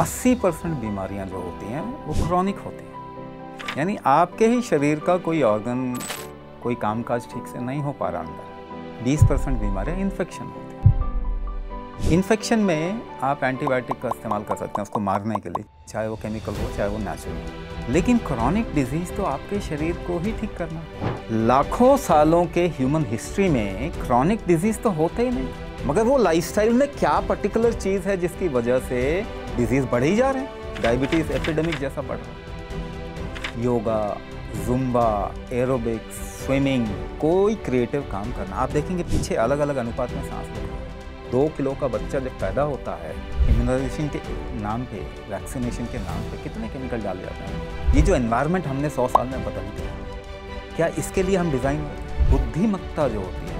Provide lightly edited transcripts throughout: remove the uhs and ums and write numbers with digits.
80% बीमारियां जो होती हैं वो क्रॉनिक होती हैं, यानी आपके ही शरीर का कोई ऑर्गन, कोई कामकाज ठीक से नहीं हो पा रहा अंदर। 20% बीमारियां इन्फेक्शन होती हैं। इन्फेक्शन में आप एंटीबायोटिक का इस्तेमाल कर सकते हैं उसको मारने के लिए, चाहे वो केमिकल हो चाहे वो नेचुरल हो। लेकिन क्रॉनिक डिजीज तो आपके शरीर को ही ठीक करना है। लाखों सालों के ह्यूमन हिस्ट्री में क्रॉनिक डिजीज तो होते ही नहीं, मगर वो लाइफस्टाइल में क्या पर्टिकुलर चीज़ है जिसकी वजह से डिजीज़ बढ़ ही जा रहे हैं। डायबिटीज़ एपिडेमिक जैसा बढ़ रहा है। योगा, जुम्बा, एरोबिक्स, स्विमिंग, कोई क्रिएटिव काम करना, आप देखेंगे पीछे अलग अलग अनुपात में सांस लेते हैं। 2 किलो का बच्चा जब पैदा होता है, इम्यूनाइजेशन के नाम पे, वैक्सीनेशन के नाम पे कितने केमिकल डाले जाते हैं। ये जो एनवायरनमेंट हमने 100 साल में बदल दिया, क्या इसके लिए हम डिज़ाइन करते? बुद्धिमत्ता जो होती है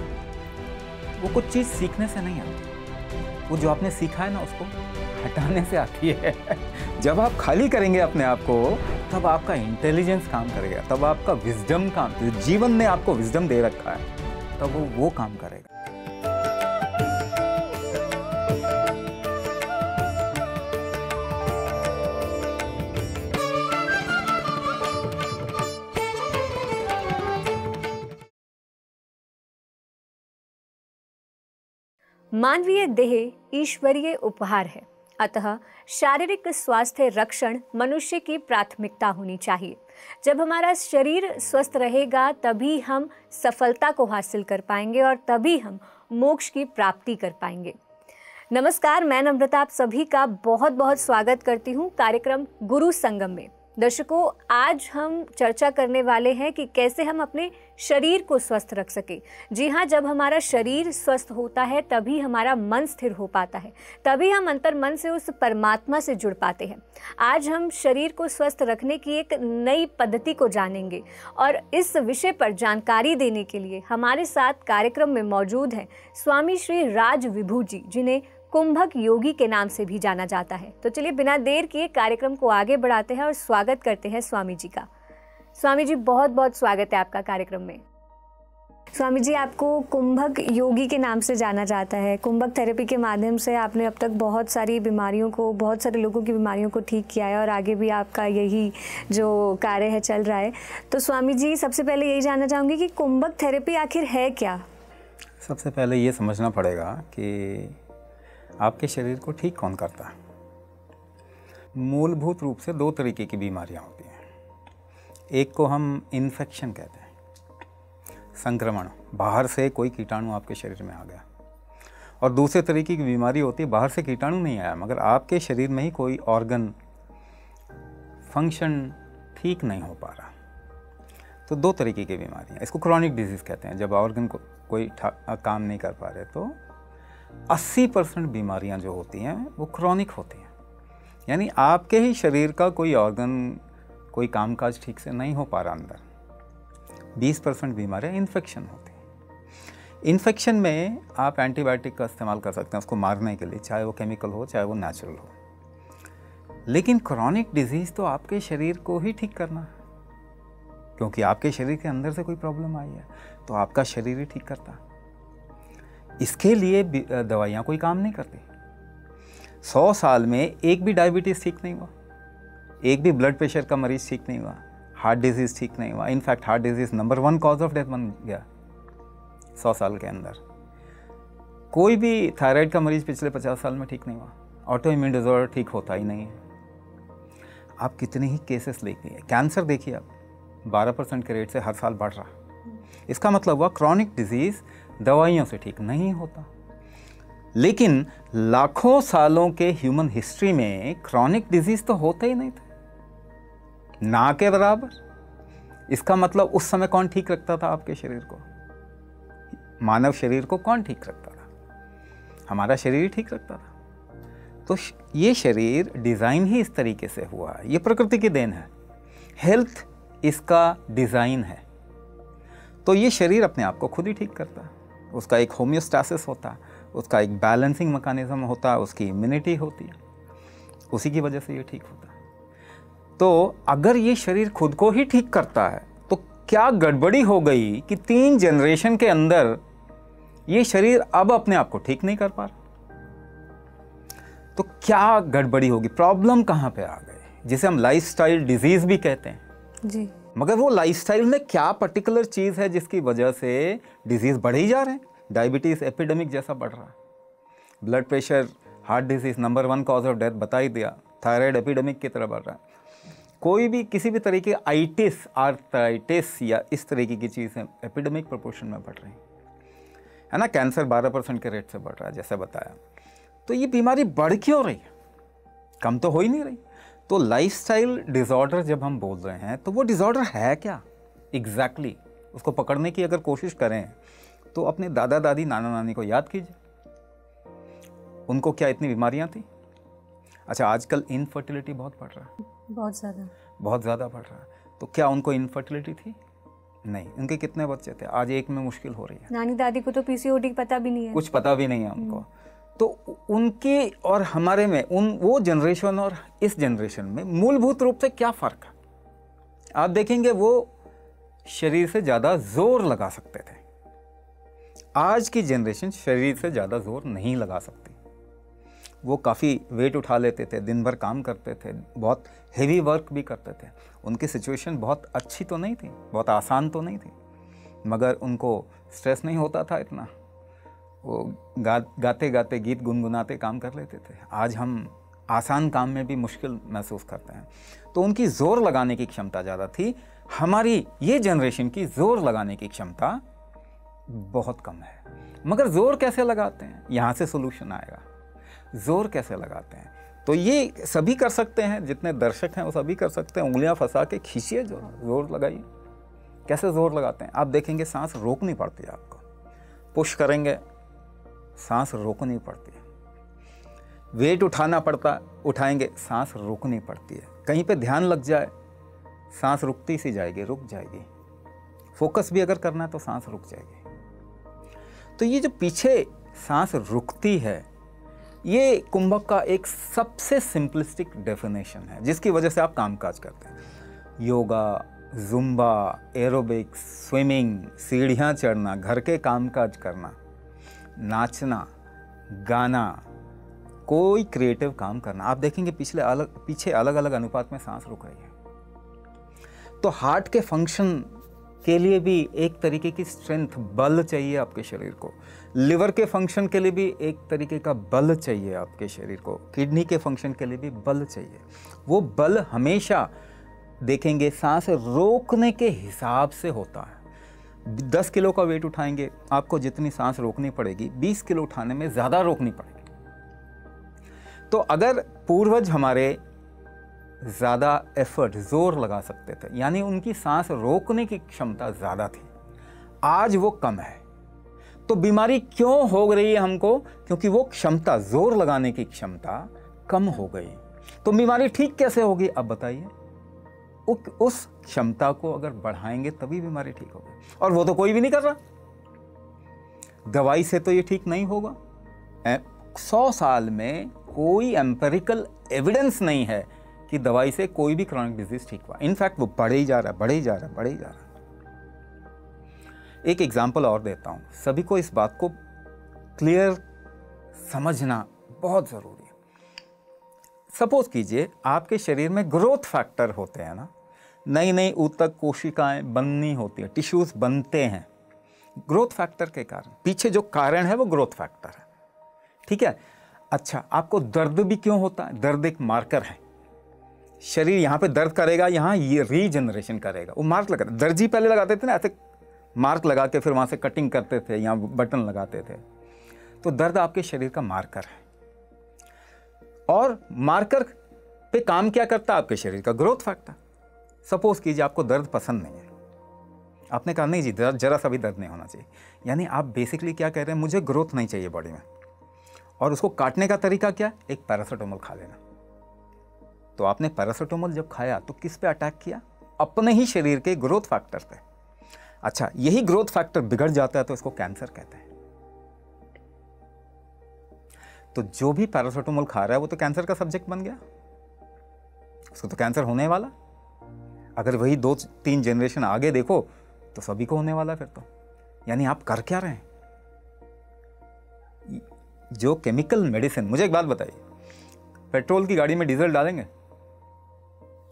वो कुछ चीज़ सीखने से नहीं आती, वो जो आपने सीखा है ना उसको हटाने से आती है। जब आप खाली करेंगे अपने आप को, तब आपका इंटेलिजेंस काम करेगा, तब आपका विजडम काम, जीवन ने आपको विजडम दे रखा है, तब वो काम करेगा। मानवीय देह ईश्वरीय उपहार है, अतः शारीरिक स्वास्थ्य रक्षण मनुष्य की प्राथमिकता होनी चाहिए। जब हमारा शरीर स्वस्थ रहेगा तभी हम सफलता को हासिल कर पाएंगे और तभी हम मोक्ष की प्राप्ति कर पाएंगे। नमस्कार, मैं नम्रता आप सभी का बहुत बहुत स्वागत करती हूँ कार्यक्रम गुरु संगम में। दर्शकों, आज हम चर्चा करने वाले हैं कि कैसे हम अपने शरीर को स्वस्थ रख सके। जी हाँ, जब हमारा शरीर स्वस्थ होता है तभी हमारा मन स्थिर हो पाता है, तभी हम अंतर्मन से उस परमात्मा से जुड़ पाते हैं। आज हम शरीर को स्वस्थ रखने की एक नई पद्धति को जानेंगे और इस विषय पर जानकारी देने के लिए हमारे साथ कार्यक्रम में मौजूद हैं स्वामी श्री राज विभू जी, जिन्हें कुंभक योगी के नाम से भी जाना जाता है। तो चलिए बिना देर किए कार्यक्रम को आगे बढ़ाते हैं और स्वागत करते हैं स्वामी जी का। स्वामी जी, बहुत बहुत स्वागत है आपका कार्यक्रम में। स्वामी जी, आपको कुंभक योगी के नाम से जाना जाता है। कुंभक थेरेपी के माध्यम से आपने अब तक बहुत सारी बीमारियों को, बहुत सारे लोगों की बीमारियों को ठीक किया है और आगे भी आपका यही जो कार्य है चल रहा है। तो स्वामी जी, सबसे पहले यही जानना चाहूँगी कि कुंभक थेरेपी आखिर है क्या? सबसे पहले ये समझना पड़ेगा कि आपके शरीर को ठीक कौन करता है। मूलभूत रूप से 2 तरीके की बीमारियां होती हैं। एक को हम इन्फेक्शन कहते हैं, संक्रमण, बाहर से कोई कीटाणु आपके शरीर में आ गया। और दूसरे तरीके की बीमारी होती है बाहर से कीटाणु नहीं आया, मगर आपके शरीर में ही कोई ऑर्गन फंक्शन ठीक नहीं हो पा रहा। तो 2 तरीके की बीमारियां, इसको क्रॉनिक डिजीज़ कहते हैं। जब ऑर्गन को कोई काम नहीं कर पा रहे, तो 80% बीमारियां जो होती हैं वो क्रॉनिक होती हैं, यानी आपके ही शरीर का कोई ऑर्गन, कोई कामकाज ठीक से नहीं हो पा रहा अंदर। 20% बीमारियां इन्फेक्शन होती हैं। इन्फेक्शन में आप एंटीबायोटिक का इस्तेमाल कर सकते हैं उसको मारने के लिए, चाहे वो केमिकल हो चाहे वो नेचुरल हो। लेकिन क्रॉनिक डिजीज़ तो आपके शरीर को ही ठीक करना है, क्योंकि आपके शरीर के अंदर से कोई प्रॉब्लम आई है तो आपका शरीर ही ठीक करता है। इसके लिए दवाइयाँ कोई काम नहीं करती। 100 साल में एक भी डायबिटीज़ ठीक नहीं हुआ, एक भी ब्लड प्रेशर का मरीज़ ठीक नहीं हुआ, हार्ट डिजीज़ ठीक नहीं हुआ। In fact heart disease number 1 cause of death बन गया 100 साल के अंदर। कोई भी थायराइड का मरीज़ पिछले 50 साल में ठीक नहीं हुआ। ऑटो इम्यून डिसऑर्डर ठीक होता ही नहीं है। आप कितने ही केसेस देखिए, कैंसर देखिए आप, 12% के रेट से हर साल बढ़ रहा। इसका मतलब हुआ क्रॉनिक डिजीज़ दवाइयों से ठीक नहीं होता। लेकिन लाखों सालों के ह्यूमन हिस्ट्री में क्रॉनिक डिजीज तो होते ही नहीं थे, ना के बराबर। इसका मतलब उस समय कौन ठीक रखता था आपके शरीर को? मानव शरीर को कौन ठीक रखता था? हमारा शरीर ही ठीक रखता था। तो ये शरीर डिज़ाइन ही इस तरीके से हुआ है, ये प्रकृति की देन है। हेल्थ इसका डिज़ाइन है। तो ये शरीर अपने आप को खुद ही ठीक करता है। उसका एक होम्योस्टासिस होता है, उसका एक बैलेंसिंग मैकेनिज्म होता है, उसकी इम्यूनिटी होती है, उसी की वजह से ये ठीक होता है। तो अगर ये शरीर खुद को ही ठीक करता है तो क्या गड़बड़ी हो गई कि 3 जनरेशन के अंदर ये शरीर अब अपने आप को ठीक नहीं कर पा रहा। तो क्या गड़बड़ी होगी, प्रॉब्लम कहाँ पे आ गई, जिसे हम लाइफस्टाइल डिजीज भी कहते हैं जी। मगर वो लाइफस्टाइल में क्या पर्टिकुलर चीज़ है जिसकी वजह से डिजीज़ बढ़े ही जा रहे हैं। डायबिटीज़ एपिडेमिक जैसा बढ़ रहा है, blood pressure, heart disease number 1 cause of death बता ही दिया, थायराइड एपिडेमिक की तरह बढ़ रहा है, कोई भी किसी भी तरीके आइटिस, आर्थराइटिस या इस तरीके की चीज़ें एपिडेमिक प्रोपोर्शन में बढ़ रही है ना। कैंसर 12% के रेट से बढ़ रहा है जैसे बताया। तो ये बीमारी बढ़ क्यों रही है, कम तो हो ही नहीं रही। तो लाइफस्टाइल डिसऑर्डर जब हम बोल रहे हैं तो वो डिसऑर्डर है क्या एग्जैक्टली उसको पकड़ने की अगर कोशिश करें तो अपने दादा दादी नाना नानी को याद कीजिए, उनको क्या इतनी बीमारियां थी। अच्छा, आजकल इनफर्टिलिटी बहुत बढ़ रहा है, बहुत ज़्यादा बढ़ रहा है। तो क्या उनको इनफर्टिलिटी थी? नहीं। उनके कितने बच्चे थे? आज एक में मुश्किल हो रही है। नानी दादी को तो पीसीओडी पता भी नहीं है, कुछ पता भी नहीं है उनको। तो उनके और हमारे में वो जनरेशन और इस जनरेशन में मूलभूत रूप से क्या फ़र्क है? आप देखेंगे वो शरीर से ज़्यादा जोर लगा सकते थे, आज की जनरेशन शरीर से ज़्यादा जोर नहीं लगा सकती। वो काफ़ी वेट उठा लेते थे, दिन भर काम करते थे, बहुत हेवी वर्क भी करते थे। उनकी सिचुएशन बहुत अच्छी तो नहीं थी, बहुत आसान तो नहीं थी, मगर उनको स्ट्रेस नहीं होता था इतना। वो गाते गाते गीत गुनगुनाते काम कर लेते थे। आज हम आसान काम में भी मुश्किल महसूस करते हैं। तो उनकी ज़ोर लगाने की क्षमता ज़्यादा थी, हमारी ये जनरेशन की ज़ोर लगाने की क्षमता बहुत कम है। मगर ज़ोर कैसे लगाते हैं, यहाँ से सोल्यूशन आएगा। ज़ोर कैसे लगाते हैं तो ये सभी कर सकते हैं, जितने दर्शक हैं वो सभी कर सकते हैं। उंगलियां फंसा के खींचिए, जोर लगाइए। कैसे जोर लगाते हैं? आप देखेंगे सांस रोकनी पड़ती है आपको, पुश करेंगे सांस रोकनी पड़ती है, वेट उठाना पड़ता, उठाएंगे सांस रोकनी पड़ती है, कहीं पे ध्यान लग जाए सांस रुकती सी जाएगी, रुक जाएगी। फोकस भी अगर करना है तो सांस रुक जाएगी। तो ये जो पीछे सांस रुकती है, ये कुंभक का एक सबसे सिंपलिस्टिक डेफिनेशन है जिसकी वजह से आप कामकाज करते हैं। योगा, जुम्बा, एरोबिक्स, स्विमिंग, सीढ़ियाँ चढ़ना, घर के कामकाज करना, नाचना, गाना, कोई क्रिएटिव काम करना, आप देखेंगे पीछे अलग अलग अनुपात में सांस रुक रही है। तो हार्ट के फंक्शन के लिए भी एक तरीके की स्ट्रेंथ, बल चाहिए आपके शरीर को। लिवर के फंक्शन के लिए भी एक तरीके का बल चाहिए आपके शरीर को। किडनी के फंक्शन के लिए भी बल चाहिए। वो बल हमेशा देखेंगे सांस रोकने के हिसाब से होता है। 10 किलो का वेट उठाएंगे, आपको जितनी सांस रोकनी पड़ेगी 20 किलो उठाने में ज़्यादा रोकनी पड़ेगी। तो अगर पूर्वज हमारे ज़्यादा एफर्ट, जोर लगा सकते थे, यानी उनकी सांस रोकने की क्षमता ज़्यादा थी, आज वो कम है। तो बीमारी क्यों हो रही है हमको? क्योंकि वो क्षमता, जोर लगाने की क्षमता कम हो गई। तो बीमारी ठीक कैसे होगी अब बताइए? उस क्षमता को अगर बढ़ाएंगे तभी बीमारी ठीक होगी, और वो तो कोई भी नहीं कर रहा। दवाई से तो ये ठीक नहीं होगा। 100 साल में कोई एम्पेरिकल एविडेंस नहीं है कि दवाई से कोई भी क्रॉनिक डिजीज ठीक हुआ। इनफैक्ट वो बढ़े ही जा रहा है। एक एग्जाम्पल और देता हूँ, सभी को इस बात को क्लियर समझना बहुत ज़रूरी है। सपोज कीजिए आपके शरीर में ग्रोथ फैक्टर होते हैं ना, नई नई ऊतक कोशिकाएं बननी होती है, टिश्यूज बनते हैं ग्रोथ फैक्टर के कारण। पीछे जो कारण है वो ग्रोथ फैक्टर है, ठीक है। अच्छा, आपको दर्द भी क्यों होता है? दर्द एक मार्कर है। शरीर यहाँ पे दर्द करेगा, यहाँ ये रीजनरेशन करेगा, वो मार्क लगा। दर्जी पहले लगाते थे ना, ऐसे मार्क लगा के फिर वहाँ से कटिंग करते थे, यहाँ बटन लगाते थे। तो दर्द आपके शरीर का मार्कर है, और मार्कर पे काम क्या करता है आपके शरीर का? Growth factor. सपोज कीजिए आपको दर्द पसंद नहीं है, आपने कहा नहीं जी दर्द, जरा सा भी दर्द नहीं होना चाहिए, यानी आप बेसिकली क्या कह रहे हैं? मुझे ग्रोथ नहीं चाहिए बॉडी में। और उसको काटने का तरीका क्या? एक पैरासीटामोल खा लेना। तो आपने पैरासीटामोल जब खाया तो किस पे अटैक किया? अपने ही शरीर के ग्रोथ फैक्टर पे। अच्छा, यही ग्रोथ फैक्टर बिगड़ जाता है तो इसको कैंसर कहते हैं। तो जो भी पैरासीटामोल खा रहा है वो तो कैंसर का सब्जेक्ट बन गया, उसको तो कैंसर होने वाला। अगर वही 2-3 जनरेशन आगे देखो तो सभी को होने वाला फिर तो। यानी आप कर क्या रहे हैं? जो केमिकल मेडिसिन, मुझे एक बात बताइए, पेट्रोल की गाड़ी में डीजल डालेंगे?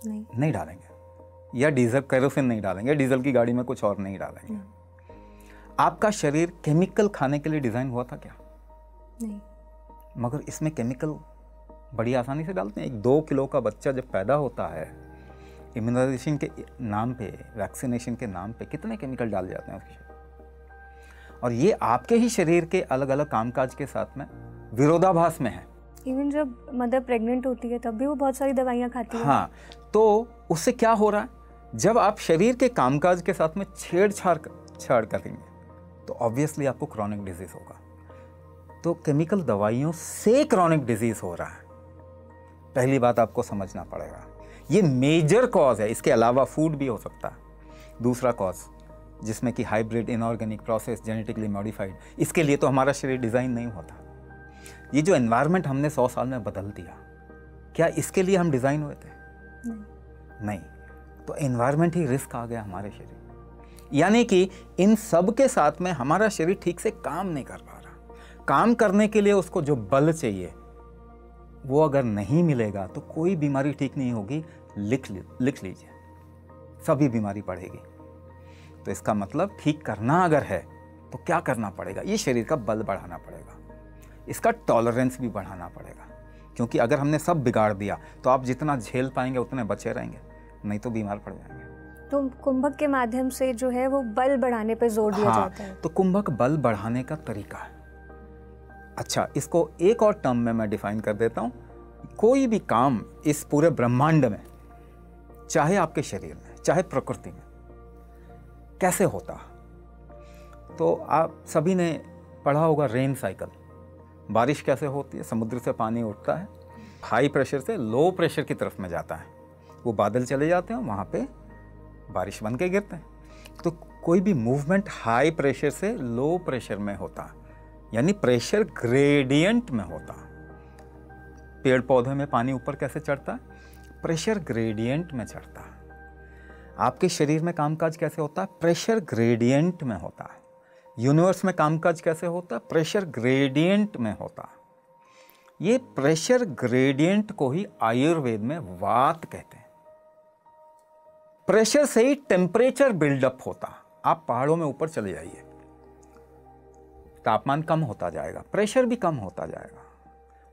नहीं डालेंगे। या डीजल केरोसिन नहीं डालेंगे, डीजल की गाड़ी में कुछ और नहीं डालेंगे। आपका शरीर केमिकल खाने के लिए डिज़ाइन हुआ था क्या? नहीं। मगर इसमें केमिकल बड़ी आसानी से डालते हैं। एक 2 किलो का बच्चा जब पैदा होता है, इम्यूनाइजेशन के नाम पे, वैक्सीनेशन के नाम पे कितने केमिकल डाल जाते हैं उसके शरीर। और ये आपके ही शरीर के अलग अलग कामकाज के साथ में विरोधाभास में है। इवन जब मदर प्रेग्नेंट होती है तब भी वो बहुत सारी दवाइयाँ खाती है। हाँ, तो उससे क्या हो रहा है, जब आप शरीर के कामकाज के साथ में छेड़छाड़ करेंगे तो ऑब्वियसली आपको क्रॉनिक डिजीज होगा। तो केमिकल दवाइयों से क्रॉनिक डिजीज हो रहा है, पहली बात आपको समझना पड़ेगा। ये मेजर कॉज है, इसके अलावा फूड भी हो सकता है। दूसरा कॉज जिसमें कि hybrid, inorganic process, genetically modified, इसके लिए तो हमारा शरीर डिज़ाइन नहीं होता। ये जो एनवायरनमेंट हमने 100 साल में बदल दिया, क्या इसके लिए हम डिज़ाइन हुए थे? नहीं। तो एनवायरनमेंट ही रिस्क आ गया हमारे शरीर, यानी कि इन सब के साथ में हमारा शरीर ठीक से काम नहीं कर पा रहा। काम करने के लिए उसको जो बल चाहिए वो अगर नहीं मिलेगा तो कोई बीमारी ठीक नहीं होगी। लिख लीजिए, सभी बीमारी बढ़ेगी। तो इसका मतलब ठीक करना अगर है तो क्या करना पड़ेगा? ये शरीर का बल बढ़ाना पड़ेगा, इसका टॉलरेंस भी बढ़ाना पड़ेगा। क्योंकि अगर हमने सब बिगाड़ दिया तो आप जितना झेल पाएंगे उतने बचे रहेंगे, नहीं तो बीमार पड़ जाएंगे। तो कुंभक के माध्यम से जो है वो बल बढ़ाने पे जोर दिया जाता है। तो कुंभक बल बढ़ाने का तरीका है। अच्छा, इसको एक और टर्म में मैं डिफाइन कर देता हूं। कोई भी काम इस पूरे ब्रह्मांड में, चाहे आपके शरीर में, चाहे प्रकृति में, कैसे होता, तो आप सभी ने पढ़ा होगा रेन साइकिल। बारिश कैसे होती है? समुद्र से पानी उठता है, हाई प्रेशर से लो प्रेशर की तरफ में जाता है, वो बादल चले जाते हैं, वहाँ पे बारिश बन के गिरते हैं। तो कोई भी मूवमेंट हाई प्रेशर से लो प्रेशर में होता, यानी प्रेशर ग्रेडियंट में होता। पेड़ पौधे में पानी ऊपर कैसे चढ़ता है? प्रेशर ग्रेडियंट में चढ़ता है। आपके शरीर में कामकाज कैसे होता है? प्रेशर ग्रेडियंट में होता है। यूनिवर्स में कामकाज कैसे होता है? प्रेशर ग्रेडियंट में होता है। ये प्रेशर ग्रेडियंट को ही आयुर्वेद में वात कहते हैं। प्रेशर से ही टेम्परेचर बिल्डअप होता। आप पहाड़ों में ऊपर चले जाइए, तापमान कम होता जाएगा, प्रेशर भी कम होता जाएगा।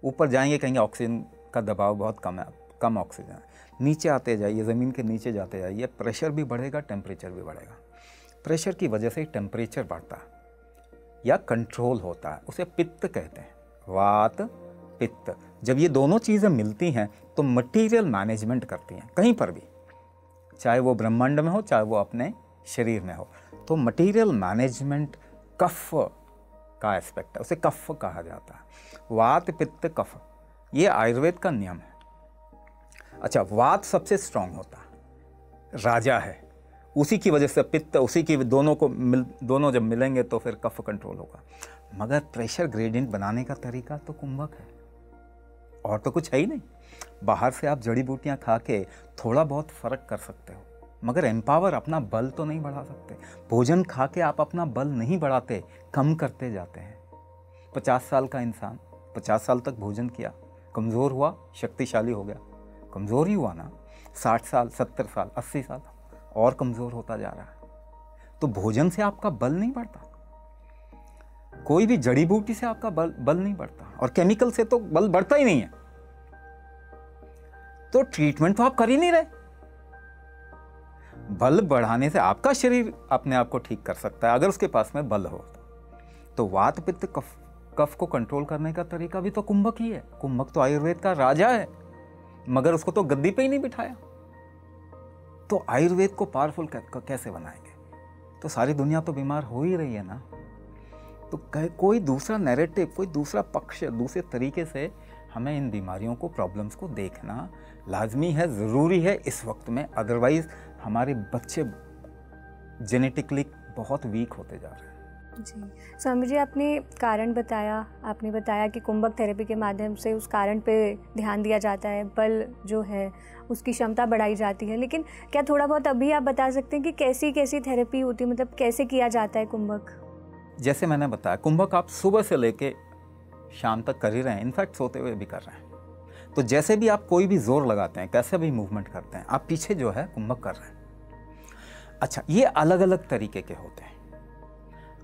ऊपर जाएंगे कहीं ऑक्सीजन का दबाव बहुत कम है, कम ऑक्सीजन है। नीचे आते जाइए, ज़मीन के नीचे जाते जाइए, प्रेशर भी बढ़ेगा, टेम्परेचर भी बढ़ेगा। प्रेशर की वजह से ही टेम्परेचर बढ़ता है या कंट्रोल होता है, उसे पित्त कहते हैं। वात पित्त, जब ये दोनों चीज़ें मिलती हैं तो मटीरियल मैनेजमेंट करती हैं कहीं पर भी, चाहे वो ब्रह्मांड में हो, चाहे वो अपने शरीर में हो। तो मटीरियल मैनेजमेंट कफ का एस्पेक्ट है, उसे कफ कहा जाता है। वात पित्त कफ, ये आयुर्वेद का नियम है। अच्छा, वात सबसे स्ट्रांग होता है, राजा है, उसी की वजह से पित्त, उसी की दोनों जब मिलेंगे तो फिर कफ कंट्रोल होगा। मगर प्रेशर ग्रेडियंट बनाने का तरीका तो कुंभक है, और तो कुछ है ही नहीं। बाहर से आप जड़ी बूटियां खा के थोड़ा बहुत फर्क कर सकते हो, मगर एम्पावर, अपना बल तो नहीं बढ़ा सकते। भोजन खा के आप अपना बल नहीं बढ़ाते, कम करते जाते हैं। 50 साल का इंसान 50 साल तक भोजन किया, कमज़ोर हुआ, शक्तिशाली हो गया, कमज़ोर ही हुआ ना। 60 साल, 70 साल, 80 साल और कमज़ोर होता जा रहा है। तो भोजन से आपका बल नहीं बढ़ता, कोई भी जड़ी बूटी से आपका बल नहीं बढ़ता, और केमिकल से तो बल बढ़ता ही नहीं है। तो ट्रीटमेंट तो आप कर ही नहीं रहे। बल बढ़ाने से आपका शरीर अपने आप को ठीक कर सकता है अगर उसके पास में बल हो। तो वात पित्त कफ को कंट्रोल करने का तरीका भी तो कुंभक ही है। कुंभक तो आयुर्वेद का राजा है, मगर उसको तो गद्दी पे ही नहीं बिठाया। तो आयुर्वेद को पावरफुल कैसे बनाएंगे? तो सारी दुनिया तो बीमार हो ही रही है ना। तो कोई दूसरा नैरेटिव, कोई दूसरा पक्ष, दूसरे तरीके से हमें इन बीमारियों को, प्रॉब्लम्स को देखना लाजमी है, ज़रूरी है इस वक्त में। अदरवाइज हमारे बच्चे जेनेटिकली बहुत वीक होते जा रहे हैं। जी स्वामी जी, आपने कारण बताया, आपने बताया कि कुंभक थेरेपी के माध्यम से उस कारण पे ध्यान दिया जाता है, बल जो है उसकी क्षमता बढ़ाई जाती है। लेकिन क्या थोड़ा बहुत अभी आप बता सकते हैं कि कैसी कैसी थेरेपी होती है, मतलब कैसे किया जाता है कुंभक? जैसे मैंने बताया, कुंभक आप सुबह से लेके शाम तक कर ही रहे हैं, इनफैक्ट सोते हुए भी कर रहे हैं। तो जैसे भी आप कोई भी जोर लगाते हैं, कैसे भी मूवमेंट करते हैं, आप पीछे जो है कुंभक कर रहे हैं। अच्छा, ये अलग अलग तरीके के होते हैं।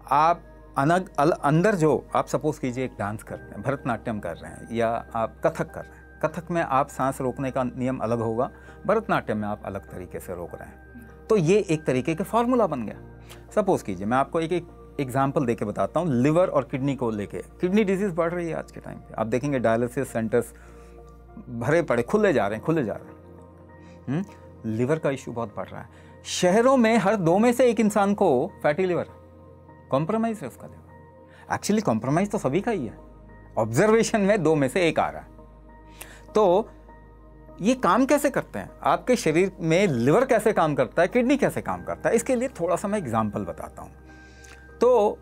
आप अंदर जो आप सपोज कीजिए एक डांस कर रहे हैं, भरतनाट्यम कर रहे हैं, या आप कथक कर रहे हैं। कथक में आप सांस रोकने का नियम अलग होगा, भरतनाट्यम में आप अलग तरीके से रोक रहे हैं। तो ये एक तरीके के फार्मूला बन गया। सपोज कीजिए मैं आपको एक एग्जाम्पल देके बताता हूँ लिवर और किडनी को लेके। किडनी डिजीज़ बढ़ रही है आज के टाइम पे, आप देखेंगे डायलिसिस सेंटर्स भरे पड़े, खुले जा रहे हैं। लिवर का इशू बहुत बढ़ रहा है। शहरों में हर 2 में से 1 इंसान को फैटी लिवर, कॉम्प्रोमाइज है उसका लिवर। एक्चुअली कॉम्प्रोमाइज तो सभी का ही है, ऑब्जर्वेशन में 2 में से 1 आ रहा है। तो ये काम कैसे करते हैं, आपके शरीर में लिवर कैसे काम करता है, किडनी कैसे काम करता है, इसके लिए थोड़ा सा मैं एग्जाम्पल बताता हूँ। तो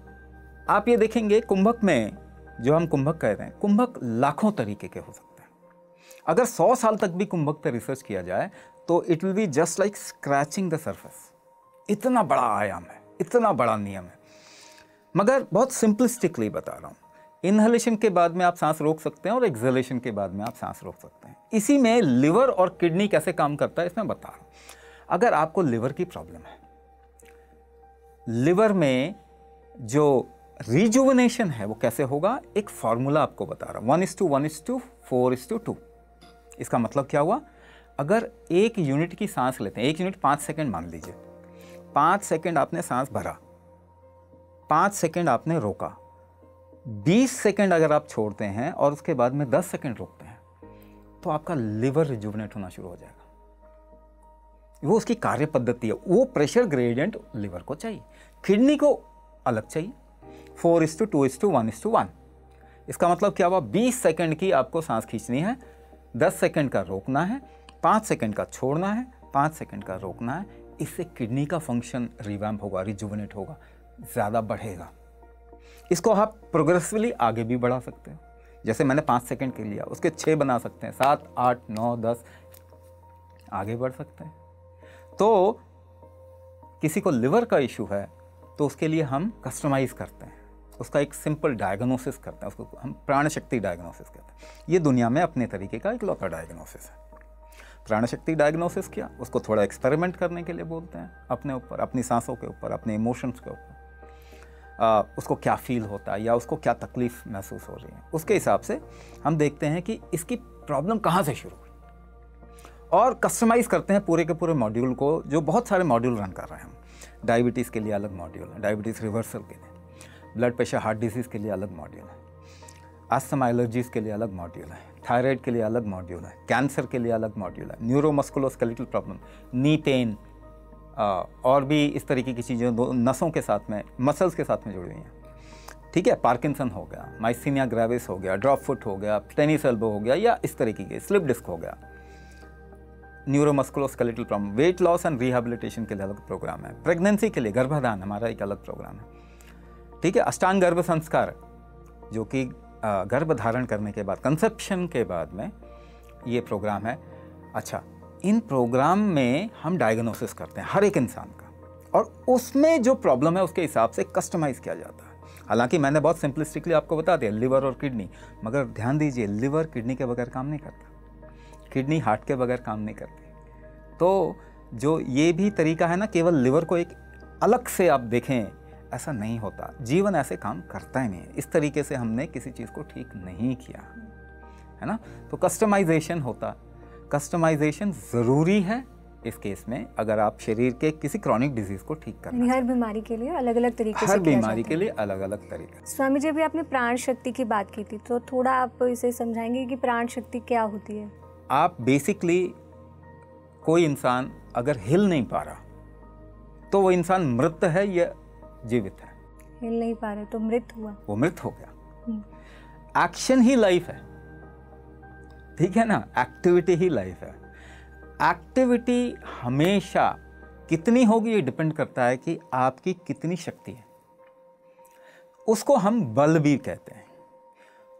आप ये देखेंगे कुंभक में, जो हम कुंभक कह रहे हैं, कुंभक लाखों तरीके के हो सकते हैं। अगर 100 साल तक भी कुंभक पर रिसर्च किया जाए तो it will be just like scratching the surface. इतना बड़ा आयाम है, इतना बड़ा नियम है, मगर बहुत सिंपलिस्टिकली बता रहा हूँ। इनहेलेशन के बाद में आप सांस रोक सकते हैं और एक्सहेलेशन के बाद में आप सांस रोक सकते हैं। इसी में लिवर और किडनी कैसे काम करता है इसमें बता रहा हूँ। अगर आपको लिवर की प्रॉब्लम है, लिवर में जो रिजुवनेशन है वो कैसे होगा, एक फॉर्मूला आपको बता रहा हूँ, 1:1:4:2। इसका मतलब क्या हुआ, अगर 1 यूनिट की सांस लेते हैं, 1 यूनिट 5 सेकेंड मान लीजिए, 5 सेकेंड आपने सांस भरा, 5 सेकेंड आपने रोका, 20 सेकेंड अगर आप छोड़ते हैं और उसके बाद में 10 सेकेंड रोकते हैं, तो आपका लिवर रिजुवनेट होना शुरू हो जाएगा। वो उसकी कार्य पद्धति है। वो प्रेशर ग्रेडियंट लिवर को चाहिए, किडनी को अलग चाहिए। 4:2:1:1। इसका मतलब क्या हुआ, 20 सेकेंड की आपको सांस खींचनी है, 10 सेकेंड का रोकना है, 5 सेकेंड का छोड़ना है, 5 सेकेंड का रोकना है। इससे किडनी का फंक्शन रिवैम्प होगा, रिजुवनेट होगा, ज़्यादा बढ़ेगा। इसको आप प्रोग्रेसिवली आगे भी बढ़ा सकते हैं। जैसे मैंने 5 सेकेंड के लिया, उसके 6 बना सकते हैं, 7, 8, 9, 10 आगे बढ़ सकते हैं। तो किसी को लिवर का इशू है तो उसके लिए हम कस्टमाइज करते हैं, उसका एक सिंपल डायग्नोसिस करते हैं, उसको हम प्राण शक्ति डायग्नोसिस कहते हैं। ये दुनिया में अपने तरीके का इकलौता डायग्नोसिस है। प्राण शक्ति डायग्नोसिस किया, उसको थोड़ा एक्सपेरिमेंट करने के लिए बोलते हैं, अपने ऊपर, अपनी सांसों के ऊपर, अपने इमोशंस के ऊपर, उसको क्या फील होता है या उसको क्या तकलीफ महसूस हो रही है, उसके हिसाब से हम देखते हैं कि इसकी प्रॉब्लम कहाँ से शुरू हुई, और कस्टमाइज करते हैं पूरे के पूरे मॉड्यूल को, जो बहुत सारे मॉड्यूल रन कर रहे हैं हम। डायबिटीज़ के लिए अलग मॉड्यूल है, डायबिटीज़ रिवर्सल के लिए, ब्लड प्रेशर हार्ट डिजीज़ के लिए अलग मॉड्यूल है, अस्थमा एलर्जीज़ के लिए अलग मॉड्यूल है, थायराइड के लिए अलग मॉड्यूल है, कैंसर के लिए अलग मॉड्यूल है, न्यूरोमस्कुलोस्केलेटल प्रॉब्लम, नी पेन, और भी इस तरीके की चीज़ें नसों के साथ में, मसल्स के साथ में जुड़ी हुई हैं। ठीक है, पार्किंसन हो गया, माइस्थीनिया ग्रेविस हो गया, ड्रॉप फुट हो गया, टेनिस एल्बो हो गया, या इस तरीके के स्लिप डिस्क हो गया, neuromusculoskeletal problem, weight loss and rehabilitation के लिए अलग प्रोग्राम है, प्रेगनेंसी के लिए गर्भाधान हमारा एक अलग प्रोग्राम है। ठीक है, अष्टांग गर्भ संस्कार, जो कि गर्भ धारण करने के बाद, कंसेप्शन के बाद में ये प्रोग्राम है। अच्छा, इन प्रोग्राम में हम डायग्नोसिस करते हैं हर एक इंसान का, और उसमें जो प्रॉब्लम है उसके हिसाब से कस्टमाइज किया जाता है। हालांकि मैंने बहुत सिंपलिस्टिकली आपको बता दिया लिवर और किडनी, मगर ध्यान दीजिए, लिवर किडनी के बगैर काम नहीं करता, किडनी हार्ट के बगैर काम नहीं करती। तो जो ये भी तरीका है ना, केवल लिवर को एक अलग से आप देखें, ऐसा नहीं होता। जीवन ऐसे काम करता ही नहीं है। इस तरीके से हमने किसी चीज़ को ठीक नहीं किया है ना। तो कस्टमाइजेशन होता, कस्टमाइजेशन ज़रूरी है इस केस में, अगर आप शरीर के किसी क्रॉनिक डिजीज़ को ठीक करना, हर बीमारी के लिए अलग अलग तरीके से, हर बीमारी के लिए अलग अलग तरीका। स्वामी जी, अभी आपने प्राण शक्ति की बात की थी, तो थोड़ा आप इसे समझाएंगे कि प्राण शक्ति क्या होती है? आप बेसिकली, कोई इंसान अगर हिल नहीं पा रहा तो वो इंसान मृत है या जीवित है? हिल नहीं पा रहे तो मृत हुआ, वो मृत हो गया। एक्शन ही लाइफ है, ठीक है ना, एक्टिविटी ही लाइफ है। एक्टिविटी हमेशा कितनी होगी ये डिपेंड करता है कि आपकी कितनी शक्ति है। उसको हम बल भी कहते हैं।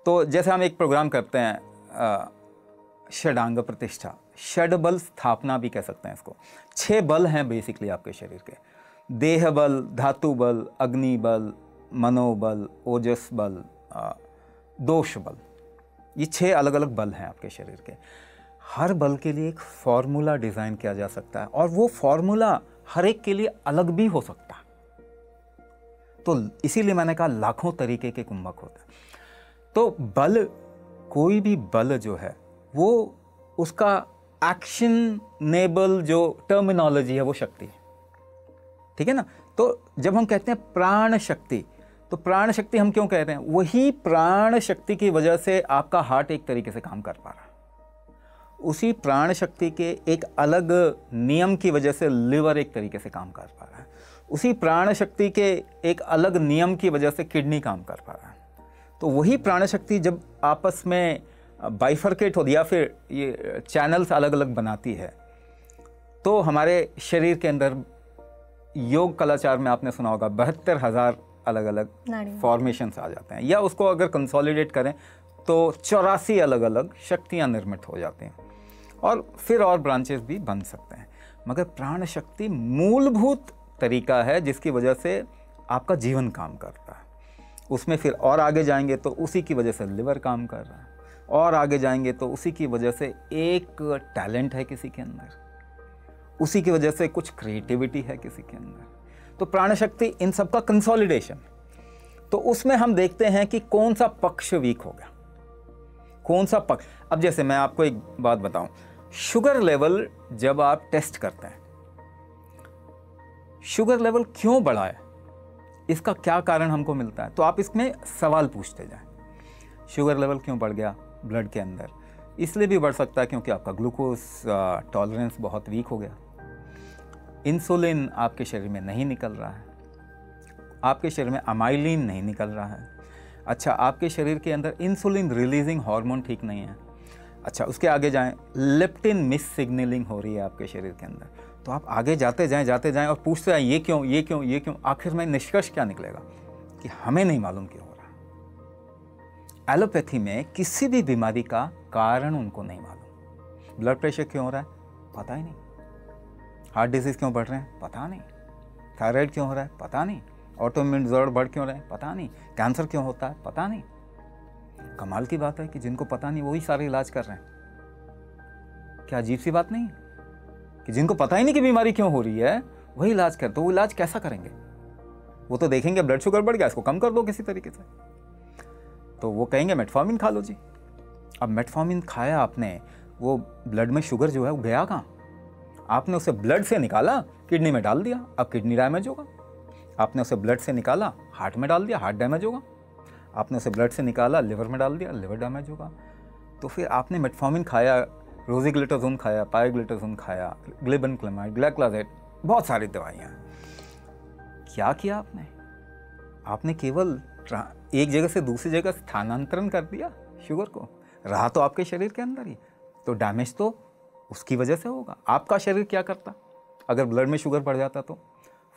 तो जैसे हम एक प्रोग्राम करते हैं षडांग प्रतिष्ठा, षड बल स्थापना भी कह सकते हैं इसको। 6 बल हैं बेसिकली आपके शरीर के, देह बल, धातु बल, अग्नि बल, मनोबल, ओजस बल, दोष बल। ये 6 अलग अलग बल हैं आपके शरीर के। हर बल के लिए एक फॉर्मूला डिज़ाइन किया जा सकता है और वो फॉर्मूला हर एक के लिए अलग भी हो सकता है। तो इसीलिए मैंने कहा लाखों तरीके के कुंभक होते हैं। तो बल, कोई भी बल जो है वो उसका एक्शनेबल जो टर्मिनोलॉजी है वो शक्ति है, ठीक है ना। तो जब हम कहते हैं प्राण शक्ति, तो प्राण शक्ति हम क्यों कह रहे हैं? वही प्राण शक्ति की वजह से आपका हार्ट एक तरीके से काम कर पा रहा है, उसी प्राण शक्ति के एक अलग नियम की वजह से लिवर एक तरीके से काम कर पा रहा है, उसी प्राण शक्ति के एक अलग नियम की वजह से किडनी काम कर पा रहा है। तो वही प्राण शक्ति जब आपस में बाइफर्केट होती या फिर ये चैनल्स अलग अलग बनाती है, तो हमारे शरीर के अंदर योग कलाचार में आपने सुना होगा 72,000 अलग अलग फॉर्मेशंस आ जाते हैं, या उसको अगर कंसोलिडेट करें तो 84 अलग अलग शक्तियाँ निर्मित हो जाती हैं, और फिर और ब्रांचेस भी बन सकते हैं। मगर प्राण शक्ति मूलभूत तरीका है जिसकी वजह से आपका जीवन काम करता है। उसमें फिर और आगे जाएंगे तो उसी की वजह से लिवर काम कर रहा है, और आगे जाएंगे तो उसी की वजह से एक टैलेंट है किसी के अंदर, उसी की वजह से कुछ क्रिएटिविटी है किसी के अंदर। तो प्राण शक्ति इन सब का कंसोलिडेशन। तो उसमें हम देखते हैं कि कौन सा पक्ष वीक हो गया, कौन सा पक्ष। अब जैसे मैं आपको एक बात बताऊं, शुगर लेवल जब आप टेस्ट करते हैं, शुगर लेवल क्यों बढ़ा है, इसका क्या कारण हमको मिलता है, तो आप इसमें सवाल पूछते जाएं। शुगर लेवल क्यों बढ़ गया ब्लड के अंदर? इसलिए भी बढ़ सकता है क्योंकि आपका ग्लूकोज टॉलरेंस बहुत वीक हो गया, इंसुलिन आपके शरीर में नहीं निकल रहा है, आपके शरीर में अमाइलिन नहीं निकल रहा है। अच्छा, आपके शरीर के अंदर इंसुलिन रिलीजिंग हार्मोन ठीक नहीं है। अच्छा, उसके आगे जाएं, लेप्टिन मिस सिग्नलिंग हो रही है आपके शरीर के अंदर। तो आप आगे जाते जाएं और पूछते जाएं ये क्यों, ये क्यों, ये क्यों। आखिर में निष्कर्ष क्या निकलेगा कि हमें नहीं मालूम क्यों हो रहा। एलोपैथी में किसी भी बीमारी का कारण उनको नहीं मालूम। ब्लड प्रेशर क्यों हो रहा है, पता ही नहीं। हार्ट डिजीज क्यों बढ़ रहे हैं, पता नहीं। थायराइड क्यों हो रहा है, पता नहीं। ऑटोइम्यून डिसऑर्डर बढ़ क्यों रहे हैं, पता नहीं। कैंसर क्यों होता है, पता नहीं। कमाल की बात है कि जिनको पता नहीं वही सारे इलाज कर रहे हैं। क्या अजीब सी बात नहीं कि जिनको पता ही नहीं कि बीमारी क्यों हो रही है वही इलाज कर, तो वो इलाज कैसा करेंगे? वो तो देखेंगे ब्लड शुगर बढ़ गया, इसको कम कर दो किसी तरीके से, तो वो कहेंगे मेटफॉर्मिन खा लो जी। अब मेटफॉर्मिन खाया आपने, वो ब्लड में शुगर जो है वो गया कहाँ? आपने उसे ब्लड से निकाला, किडनी में डाल दिया, अब किडनी डैमेज होगा। आपने उसे ब्लड से निकाला, हार्ट में डाल दिया, हार्ट डैमेज होगा। आपने उसे ब्लड से निकाला, लिवर में डाल दिया, लिवर डैमेज होगा। तो फिर आपने मेटफॉर्मिन खाया, रोज़िग्लैटाज़ोन खाया, पायग्लैटाज़ोन खाया, ग्लिबेनक्लेमाइड, ग्लाइकोलाइड, बहुत सारी दवाइयाँ। क्या किया आपने? आपने केवल एक जगह से दूसरी जगह स्थानांतरण कर दिया शुगर को। रहा तो आपके शरीर के अंदर ही, तो डैमेज तो उसकी वजह से होगा। आपका शरीर क्या करता अगर ब्लड में शुगर बढ़ जाता? तो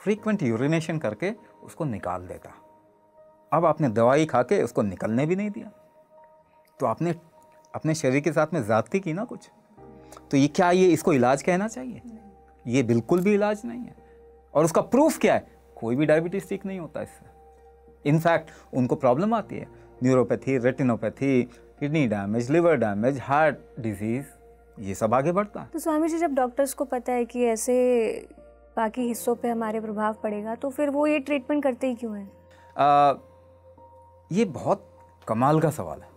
फ्रीक्वेंट यूरिनेशन करके उसको निकाल देता। अब आपने दवाई खा के उसको निकलने भी नहीं दिया, तो आपने अपने शरीर के साथ में ज़्यादती की ना कुछ। तो ये क्या, ये इसको इलाज कहना चाहिए? ये बिल्कुल भी इलाज नहीं है। और उसका प्रूफ क्या है? कोई भी डायबिटीज़ ठीक नहीं होता इससे। इनफैक्ट उनको प्रॉब्लम आती है, neuropathy, retinopathy, kidney damage, liver damage, heart disease, ये सब आगे बढ़ता है। तो स्वामी जी, जब डॉक्टर्स को पता है कि ऐसे बाकी हिस्सों पे हमारे प्रभाव पड़ेगा, तो फिर वो ये ट्रीटमेंट करते ही क्यों हैं? ये बहुत कमाल का सवाल है,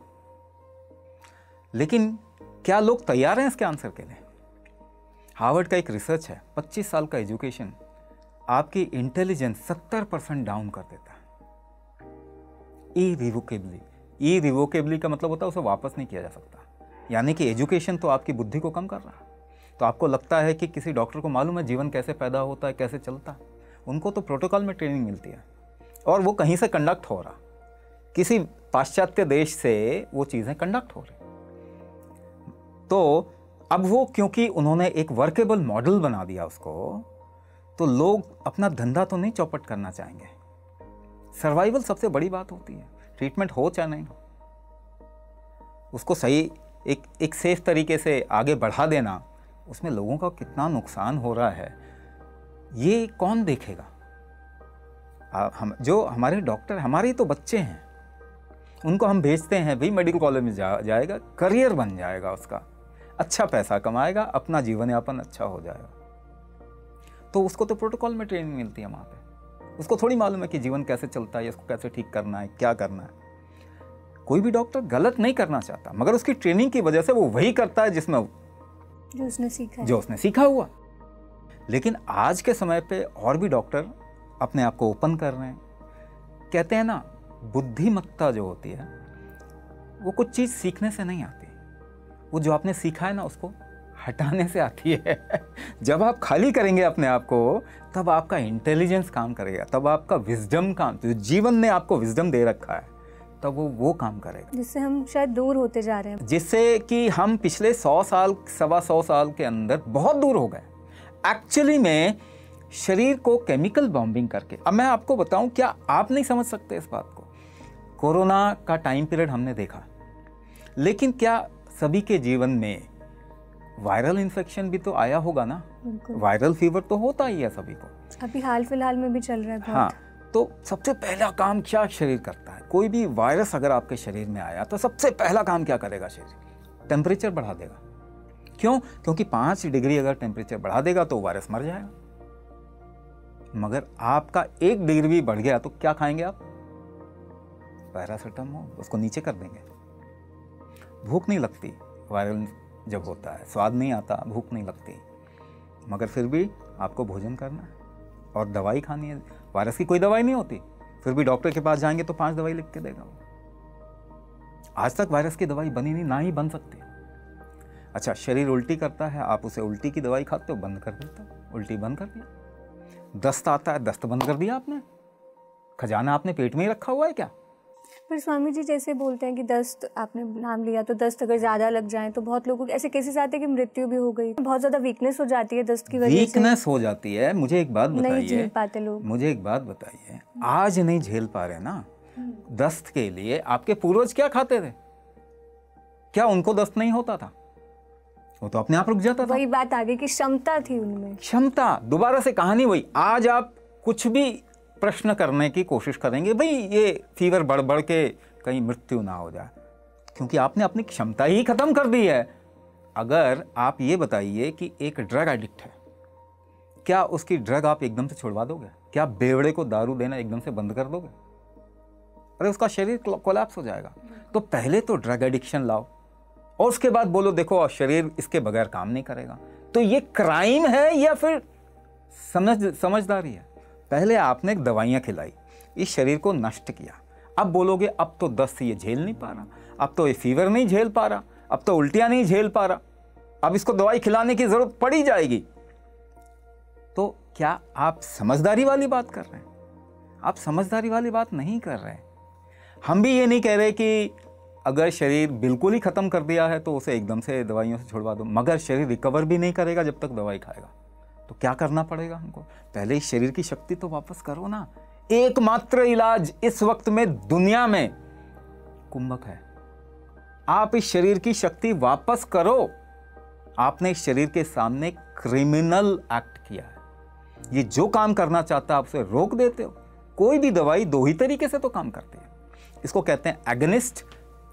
लेकिन क्या लोग तैयार हैं इसके आंसर के लिए? हार्वर्ड का एक रिसर्च है, 25 साल का एजुकेशन आपकी इंटेलिजेंस 70% डाउन कर देता है, इरिवोकेबली। इरिवोकेबली का मतलब होता है उसे वापस नहीं किया जा सकता। यानी कि एजुकेशन तो आपकी बुद्धि को कम कर रहा है। तो आपको लगता है कि किसी डॉक्टर को मालूम है जीवन कैसे पैदा होता है, कैसे चलता है। उनको तो प्रोटोकॉल में ट्रेनिंग मिलती है और वो कहीं से कंडक्ट हो रहा, किसी पाश्चात्य देश से वो चीज़ें कंडक्ट हो रही। तो अब वो क्योंकि उन्होंने एक वर्केबल मॉडल बना दिया उसको, तो लोग अपना धंधा तो नहीं चौपट करना चाहेंगे। सर्वाइवल सबसे बड़ी बात होती है, ट्रीटमेंट हो चाहे नहीं हो, उसको सही एक सेफ तरीके से आगे बढ़ा देना, उसमें लोगों का कितना नुकसान हो रहा है ये कौन देखेगा? जो हमारे डॉक्टर हमारे तो बच्चे हैं, उनको हम भेजते हैं भाई मेडिकल कॉलेज में जाएगा, करियर बन जाएगा उसका, अच्छा पैसा कमाएगा, अपना जीवन यापन अच्छा हो जाएगा। तो उसको तो प्रोटोकॉल में ट्रेनिंग मिलती है वहाँ पे, उसको थोड़ी मालूम है कि जीवन कैसे चलता है, इसको कैसे ठीक करना है, क्या करना है। कोई भी डॉक्टर गलत नहीं करना चाहता, मगर उसकी ट्रेनिंग की वजह से वो वही करता है जिसमें जो उसने सीखा हुआ। लेकिन आज के समय पे और भी डॉक्टर अपने आप को ओपन कर रहे हैं। कहते हैं ना, बुद्धिमत्ता जो होती है वो कुछ चीज़ सीखने से नहीं आती, वो जो आपने सीखा है ना उसको हटाने से आती है। जब आप खाली करेंगे अपने आप को, तब आपका इंटेलिजेंस काम करेगा, तब आपका विजडम काम, तो जीवन ने आपको विजडम दे रखा है, तब वो काम करेगा, जिससे हम शायद दूर होते जा रहे हैं, जिससे कि हम पिछले 100 साल 125 साल के अंदर बहुत दूर हो गए एक्चुअली में, शरीर को केमिकल बॉम्बिंग करके। अब मैं आपको बताऊं, क्या आप नहीं समझ सकते इस बात को? कोरोना का टाइम पीरियड हमने देखा, लेकिन क्या सभी के जीवन में वायरल इन्फेक्शन भी तो आया होगा ना? वायरल फीवर तो होता ही है सभी को, अभी हाल फिलहाल में भी चल रहा है बहुत। हाँ, तो सबसे पहला काम क्या शरीर करता है? कोई भी वायरस अगर आपके शरीर में आया तो सबसे पहला काम क्या करेगा शरीर? टेम्परेचर बढ़ा देगा। क्यों? क्योंकि 5 डिग्री अगर टेम्परेचर बढ़ा देगा तो वायरस मर जाएगा। मगर आपका 1 डिग्री भी बढ़ गया तो क्या खाएंगे आप? पैरासिटामोल, उसको नीचे कर देंगे। भूख नहीं लगती वायरल जब होता है, स्वाद नहीं आता, भूख नहीं लगती, मगर फिर भी आपको भोजन करना है और दवाई खानी है। वायरस की कोई दवाई नहीं होती, फिर भी डॉक्टर के पास जाएंगे तो 5 दवाई लिख के देगा वो। आज तक वायरस की दवाई बनी नहीं, ना ही बन सकती। अच्छा, शरीर उल्टी करता है, आप उसे उल्टी की दवाई खाते हो, बंद कर देता हो, उल्टी बंद कर दिया। दस्त आता है, दस्त बंद कर दिया आपने। खजाना आपने पेट में ही रखा हुआ है क्या? पर स्वामी जी जैसे बोलते हैं कि दस्त, आपने नाम लिया, तो दस्त अगर ज़्यादा लग जाए तो बहुत लोगों के ऐसे केसेस आते हैं कि मृत्यु भी हो गई, बहुत ज़्यादा वीकनेस हो जाती है दस्त की वजह से। वीकनेस हो जाती है। मुझे एक बात बताइए, नहीं झेल पाते लोग। मुझे एक बात बताइए, आज नहीं झेल पा रहे ना दस्त के लिए, आपके पूर्वज क्या खाते थे? क्या उनको दस्त नहीं होता था? वो तो अपने आप रुक जाता था। वही बात आ गई कि क्षमता थी उनमें, क्षमता। दोबारा से कहानी वही। आज आप कुछ भी प्रश्न करने की कोशिश करेंगे, भाई ये फीवर बढ़ बढ़ के कहीं मृत्यु ना हो जाए, क्योंकि आपने अपनी क्षमता ही खत्म कर दी है। अगर आप ये बताइए कि एक ड्रग एडिक्ट है, क्या उसकी ड्रग आप एकदम से छुड़वा दोगे? क्या बेवड़े को दारू देना एकदम से बंद कर दोगे? अरे उसका शरीर कोलैप्स हो जाएगा। तो पहले तो ड्रग एडिक्शन लाओ और उसके बाद बोलो देखो शरीर इसके बगैर काम नहीं करेगा। तो ये क्राइम है या फिर समझदारी है? पहले आपने दवाइयाँ खिलाई, इस शरीर को नष्ट किया, अब बोलोगे अब तो दस्त ये झेल नहीं पा रहा, अब तो ये फीवर नहीं झेल पा रहा, अब तो उल्टियाँ नहीं झेल पा रहा, अब इसको दवाई खिलाने की जरूरत पड़ी जाएगी। तो क्या आप समझदारी वाली बात कर रहे हैं? आप समझदारी वाली बात नहीं कर रहे हैं। हम भी ये नहीं कह रहे कि अगर शरीर बिल्कुल ही खत्म कर दिया है तो उसे एकदम से दवाइयों से छुड़वा दो, मगर शरीर रिकवर भी नहीं करेगा जब तक दवाई खाएगा। तो क्या करना पड़ेगा हमको? पहले इस शरीर की शक्ति तो वापस करो ना। एकमात्र इलाज इस वक्त में दुनिया में कुंभक है। आप इस शरीर की शक्ति वापस करो। आपने इस शरीर के सामने क्रिमिनल एक्ट किया है। ये जो काम करना चाहता है आप उसे रोक देते हो। कोई भी दवाई 2 ही तरीके से तो काम करती है। इसको कहते हैं एगनिस्ट,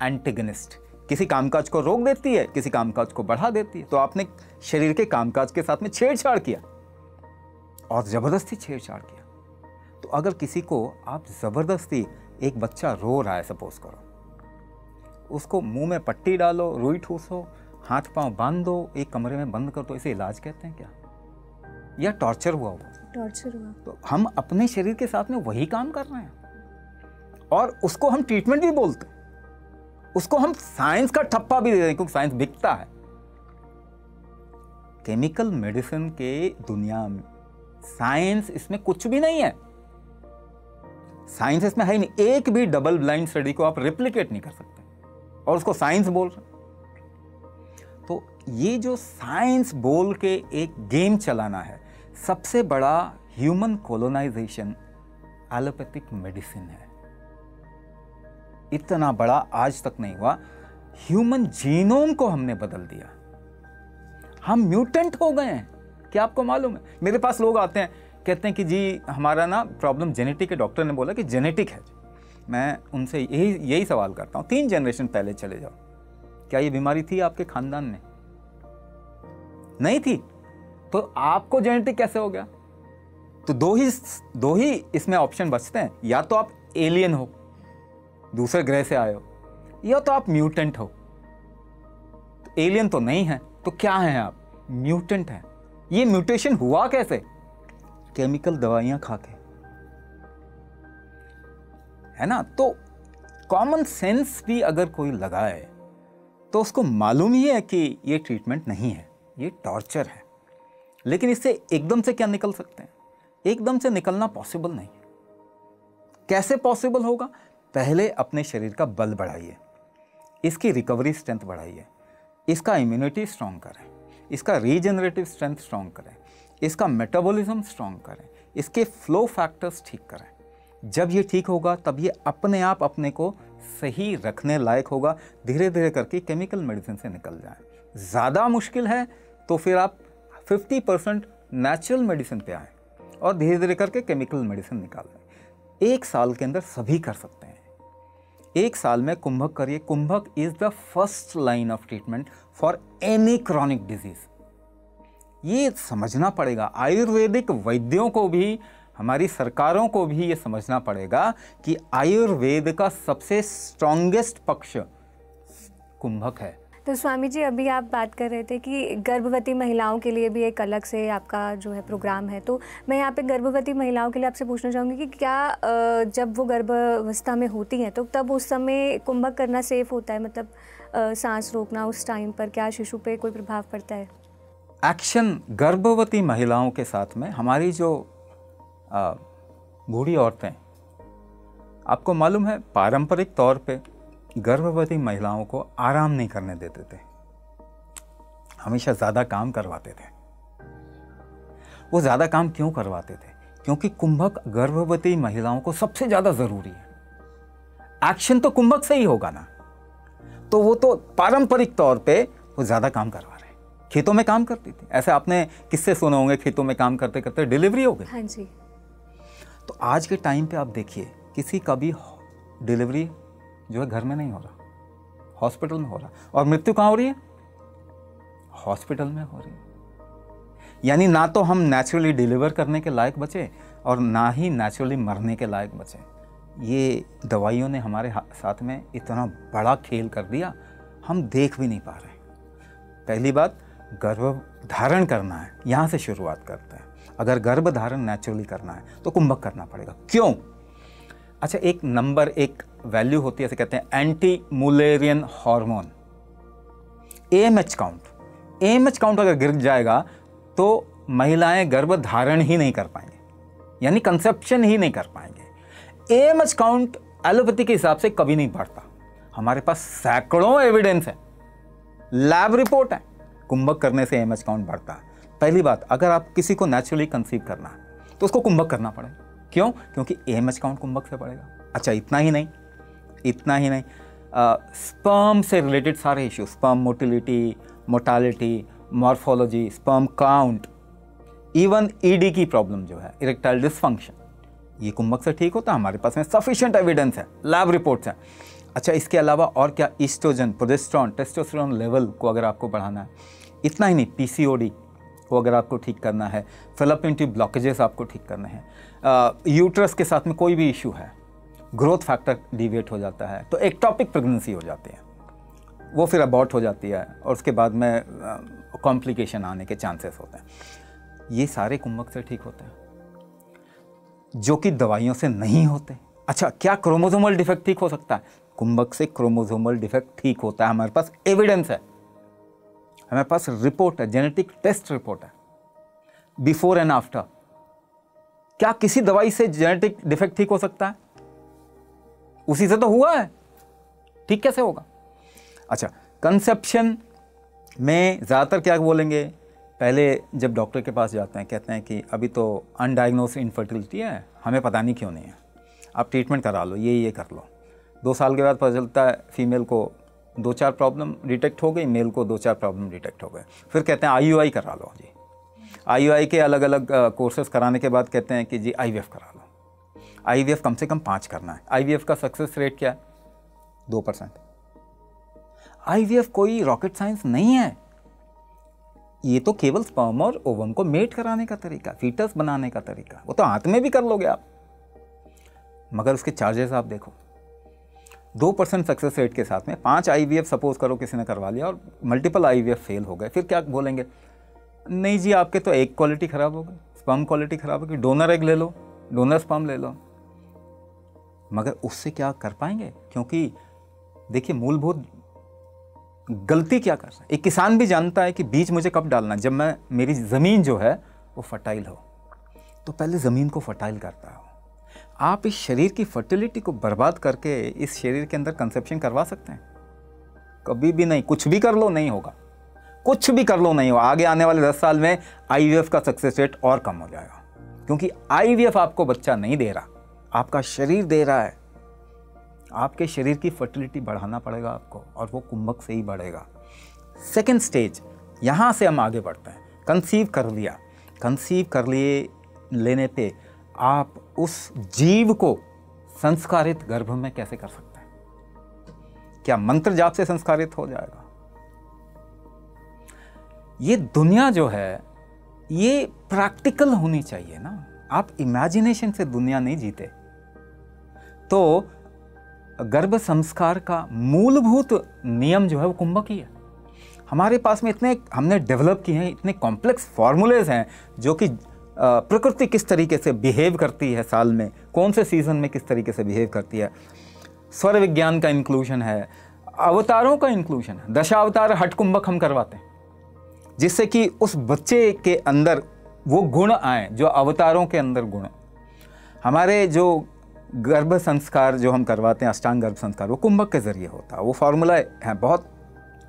एंटेगनिस्ट। किसी कामकाज को रोक देती है, किसी कामकाज को बढ़ा देती है। तो आपने शरीर के कामकाज के साथ में छेड़छाड़ किया और जबरदस्ती छेड़छाड़ किया। तो अगर किसी को आप जबरदस्ती, एक बच्चा रो रहा है सपोज करो, उसको मुंह में पट्टी डालो, रुई ठूसो, हाथ पांव बांध दो, एक कमरे में बंद कर दो, इसे इलाज कहते हैं क्या? या टॉर्चर हुआ? टॉर्चर हुआ। तो हम अपने शरीर के साथ में वही काम कर रहे हैं और उसको हम ट्रीटमेंट भी बोलते हैं। उसको हम साइंस का ठप्पा भी दे रहे हैं क्योंकि साइंस बिकता है। केमिकल मेडिसिन के दुनिया में साइंस इसमें कुछ भी नहीं है। साइंस इसमें है ही नहीं। एक भी डबल ब्लाइंड स्टडी को आप रेप्लिकेट नहीं कर सकते और उसको साइंस बोल रहे। तो ये जो साइंस बोल के एक गेम चलाना है, सबसे बड़ा ह्यूमन कोलोनाइजेशन एलोपैथिक मेडिसिन है। इतना बड़ा आज तक नहीं हुआ। ह्यूमन जीनोम को हमने बदल दिया। हम म्यूटेंट हो गए हैं। क्या आपको मालूम है? मेरे पास लोग आते हैं, कहते हैं कि जी हमारा ना प्रॉब्लम जेनेटिक है, डॉक्टर ने बोला कि जेनेटिक है। मैं उनसे यही सवाल करता हूँ, 3 जनरेशन पहले चले जाओ, क्या ये बीमारी थी आपके खानदान में? नहीं थी, तो आपको जेनेटिक कैसे हो गया? तो दो ही इसमें ऑप्शन बचते हैं, या तो आप एलियन हो, दूसरे ग्रह से आए हो, या तो आप म्यूटेंट हो। तो एलियन तो नहीं है, तो क्या हैं आप? म्यूटेंट हैं। ये म्यूटेशन हुआ कैसे? केमिकल दवाइयां खा के, है ना। तो कॉमन सेंस भी अगर कोई लगाए तो उसको मालूम ही है कि ये ट्रीटमेंट नहीं है, ये टॉर्चर है। लेकिन इससे एकदम से क्या निकल सकते हैं? एकदम से निकलना पॉसिबल नहीं है। कैसे पॉसिबल होगा? पहले अपने शरीर का बल बढ़ाइए, इसकी रिकवरी स्ट्रेंथ बढ़ाइए, इसका इम्यूनिटी स्ट्रांग करें, इसका रीजनरेटिव स्ट्रेंथ स्ट्रांग करें, इसका मेटाबॉलिज्म स्ट्रांग करें, इसके फ्लो फैक्टर्स ठीक करें। जब ये ठीक होगा तब ये अपने आप अपने को सही रखने लायक होगा। धीरे धीरे करके केमिकल मेडिसिन से निकल जाए। ज़्यादा मुश्किल है तो फिर आप 50% नेचुरल मेडिसिन पे आए और धीरे धीरे करके केमिकल मेडिसिन निकाल लें। 1 साल के अंदर सभी कर सकते हैं। 1 साल में कुंभक करिए। Kumbhak is the first line of treatment for any chronic disease. ये समझना पड़ेगा, आयुर्वेदिक वैद्यों को भी, हमारी सरकारों को भी ये समझना पड़ेगा कि आयुर्वेद का सबसे स्ट्रॉन्गेस्ट पक्ष कुंभक है। तो स्वामी जी, अभी आप बात कर रहे थे कि गर्भवती महिलाओं के लिए भी एक अलग से आपका जो है प्रोग्राम है, तो मैं यहाँ पे गर्भवती महिलाओं के लिए आपसे पूछना चाहूँगी कि क्या जब वो गर्भावस्था में होती हैं तो तब उस समय कुंभक करना सेफ होता है? मतलब सांस रोकना उस टाइम पर क्या शिशु पे कोई प्रभाव पड़ता है? एक्शन गर्भवती महिलाओं के साथ में हमारी जो बूढ़ी औरतें, आपको मालूम है पारंपरिक तौर पे गर्भवती महिलाओं को आराम नहीं करने देते थे, हमेशा ज़्यादा काम करवाते थे। वो ज़्यादा काम क्यों करवाते थे? क्योंकि कुंभक गर्भवती महिलाओं को सबसे ज़्यादा ज़रूरी है। एक्शन तो कुंभक से ही होगा ना, तो वो तो पारंपरिक तौर पे वो ज़्यादा काम करवा रहे हैं। खेतों में काम करती थी, ऐसे आपने किससे सुने होंगे, खेतों में काम करते करते डिलीवरी हो गई। हाँ जी। तो आज के टाइम पे आप देखिए, किसी का भी डिलीवरी जो है घर में नहीं हो रहा, हॉस्पिटल में हो रहा। और मृत्यु कहाँ हो रही है? हॉस्पिटल में हो रही है। यानी ना तो हम नेचुरली डिलीवर करने के लायक बचे और ना ही नेचुरली मरने के लायक बचे। ये दवाइयों ने हमारे साथ में इतना बड़ा खेल कर दिया, हम देख भी नहीं पा रहे। पहली बात, गर्भ धारण करना है, यहाँ से शुरुआत करते हैं। अगर गर्भ धारण नेचुरली करना है तो कुंभक करना पड़ेगा। क्यों? अच्छा, एक वैल्यू होती है, ऐसे कहते हैं anti Mullerian hormone, AMH count. AMH count अगर गिर जाएगा तो महिलाएं गर्भ धारण ही नहीं कर पाएंगे, यानी कंसेप्शन ही नहीं कर पाएंगे। AMH काउंट एलोपैथी के हिसाब से कभी नहीं बढ़ता। हमारे पास सैकड़ों एविडेंस है, लैब रिपोर्ट है, कुंभक करने से AMH काउंट बढ़ता है। पहली बात, अगर आप किसी को नेचुरली कंसीव करना है तो उसको कुंभक करना पड़ेगा। क्यों? क्योंकि AMH काउंट कुंभक से बढ़ेगा। अच्छा, इतना ही नहीं, स्पर्म से रिलेटेड सारे issue, sperm motility, mortality, morphology, sperm count, even ED की प्रॉब्लम जो है, इरेक्टाइल डिसफंक्शन, ये कुंभक से ठीक होता है। हमारे पास में सफिशिएंट एविडेंस है, लैब रिपोर्ट्स हैं। अच्छा, इसके अलावा और क्या? ईस्ट्रोजन, प्रोजेस्टेरोन, टेस्टोस्टेरोन लेवल को अगर आपको बढ़ाना है, इतना ही नहीं, PCOD को अगर आपको ठीक करना है, फेलोपियन ट्यूब ब्लॉकेजेस आपको ठीक करने हैं, यूट्रस के साथ में कोई भी इशू है, ग्रोथ फैक्टर डिविएट हो जाता है तो एक्टोपिक प्रेगनेंसी हो जाती है, वो फिर अबॉर्ट हो जाती है और उसके बाद में कॉम्प्लिकेशन आने के चांसेस होते हैं। ये सारे कुंभक से ठीक होते हैं, जो कि दवाइयों से नहीं होते। अच्छा, क्या क्रोमोसोमल डिफेक्ट ठीक हो सकता है? कुंभक से क्रोमोसोमल डिफेक्ट ठीक होता है। हमारे पास एविडेंस है, हमारे पास रिपोर्ट है, जेनेटिक टेस्ट रिपोर्ट है, बिफोर एंड आफ्टर। क्या किसी दवाई से जेनेटिक डिफेक्ट ठीक हो सकता है? उसी से तो हुआ है, ठीक कैसे होगा? अच्छा, कंसेप्शन में ज़्यादातर क्या बोलेंगे, पहले जब डॉक्टर के पास जाते हैं कहते हैं कि अभी तो अनडायग्नोस्ड इनफर्टिलिटी है, हमें पता नहीं क्यों नहीं है, आप ट्रीटमेंट करा लो, ये कर लो। 2 साल के बाद पता चलता है फीमेल को 2-4 प्रॉब्लम डिटेक्ट हो गई, मेल को 2-4 प्रॉब्लम डिटेक्ट हो गए। फिर कहते हैं IUI करा लो जी। IUI के अलग अलग कोर्सेज कराने के बाद कहते हैं कि जी IVF करा लो। IVF कम से कम 5 करना है। IVF का सक्सेस रेट क्या है? 2%। IVF कोई रॉकेट साइंस नहीं है, ये तो केवल स्पर्म और ओवम को मेट कराने का तरीका, फीटस बनाने का तरीका, वो तो हाथ में भी कर लोगे आप, मगर उसके चार्जेस आप देखो। 2% सक्सेस रेट के साथ में 5 IVF सपोज करो किसी ने करवा लिया और मल्टीपल IVF फेल हो गए, फिर क्या बोलेंगे? नहीं जी आपके तो एग क्वालिटी खराब हो गई, स्पर्म क्वालिटी खराब हो गई, डोनर एग ले लो, डोनर स्पर्म ले लो। मगर उससे क्या कर पाएंगे? क्योंकि देखिए मूलभूत गलती क्या कर रहा है, एक किसान भी जानता है कि बीज मुझे कब डालना है, जब मेरी ज़मीन जो है वो फर्टाइल हो, तो पहले ज़मीन को फर्टाइल करता हो। आप इस शरीर की फर्टिलिटी को बर्बाद करके इस शरीर के अंदर कंसेप्शन करवा सकते हैं? कभी भी नहीं। कुछ भी कर लो नहीं होगा, कुछ भी कर लो नहीं होगा। आगे आने वाले 10 साल में IVF का सक्सेस रेट और कम हो जाएगा, क्योंकि IVF आपको बच्चा नहीं दे रहा, आपका शरीर दे रहा है। आपके शरीर की फर्टिलिटी बढ़ाना पड़ेगा आपको, और वो कुंभक से ही बढ़ेगा। सेकेंड स्टेज, यहाँ से हम आगे बढ़ते हैं। कंसीव कर लिया, कंसीव कर लेने पे आप उस जीव को संस्कारित गर्भ में कैसे कर सकते हैं? क्या मंत्र जाप से संस्कारित हो जाएगा? ये दुनिया जो है ये प्रैक्टिकल होनी चाहिए ना। आप इमेजिनेशन से दुनिया नहीं जीते। तो गर्भ संस्कार का मूलभूत नियम जो है वो कुंभक ही है। हमारे पास में इतने हमने डेवलप किए हैं, इतने कॉम्प्लेक्स फॉर्मूलेज हैं जो कि प्रकृति किस तरीके से बिहेव करती है, साल में कौन से सीजन में किस तरीके से बिहेव करती है। स्वर विज्ञान का इंक्लूजन है, अवतारों का इंक्लूजन है। दशावतार हठ कुंभक हम करवाते हैं, जिससे कि उस बच्चे के अंदर वो गुण आए जो अवतारों के अंदर गुण। हमारे जो गर्भ संस्कार जो हम करवाते हैं, अष्टांग गर्भ संस्कार, वो कुंभक के जरिए होता है। वो फार्मूला है, बहुत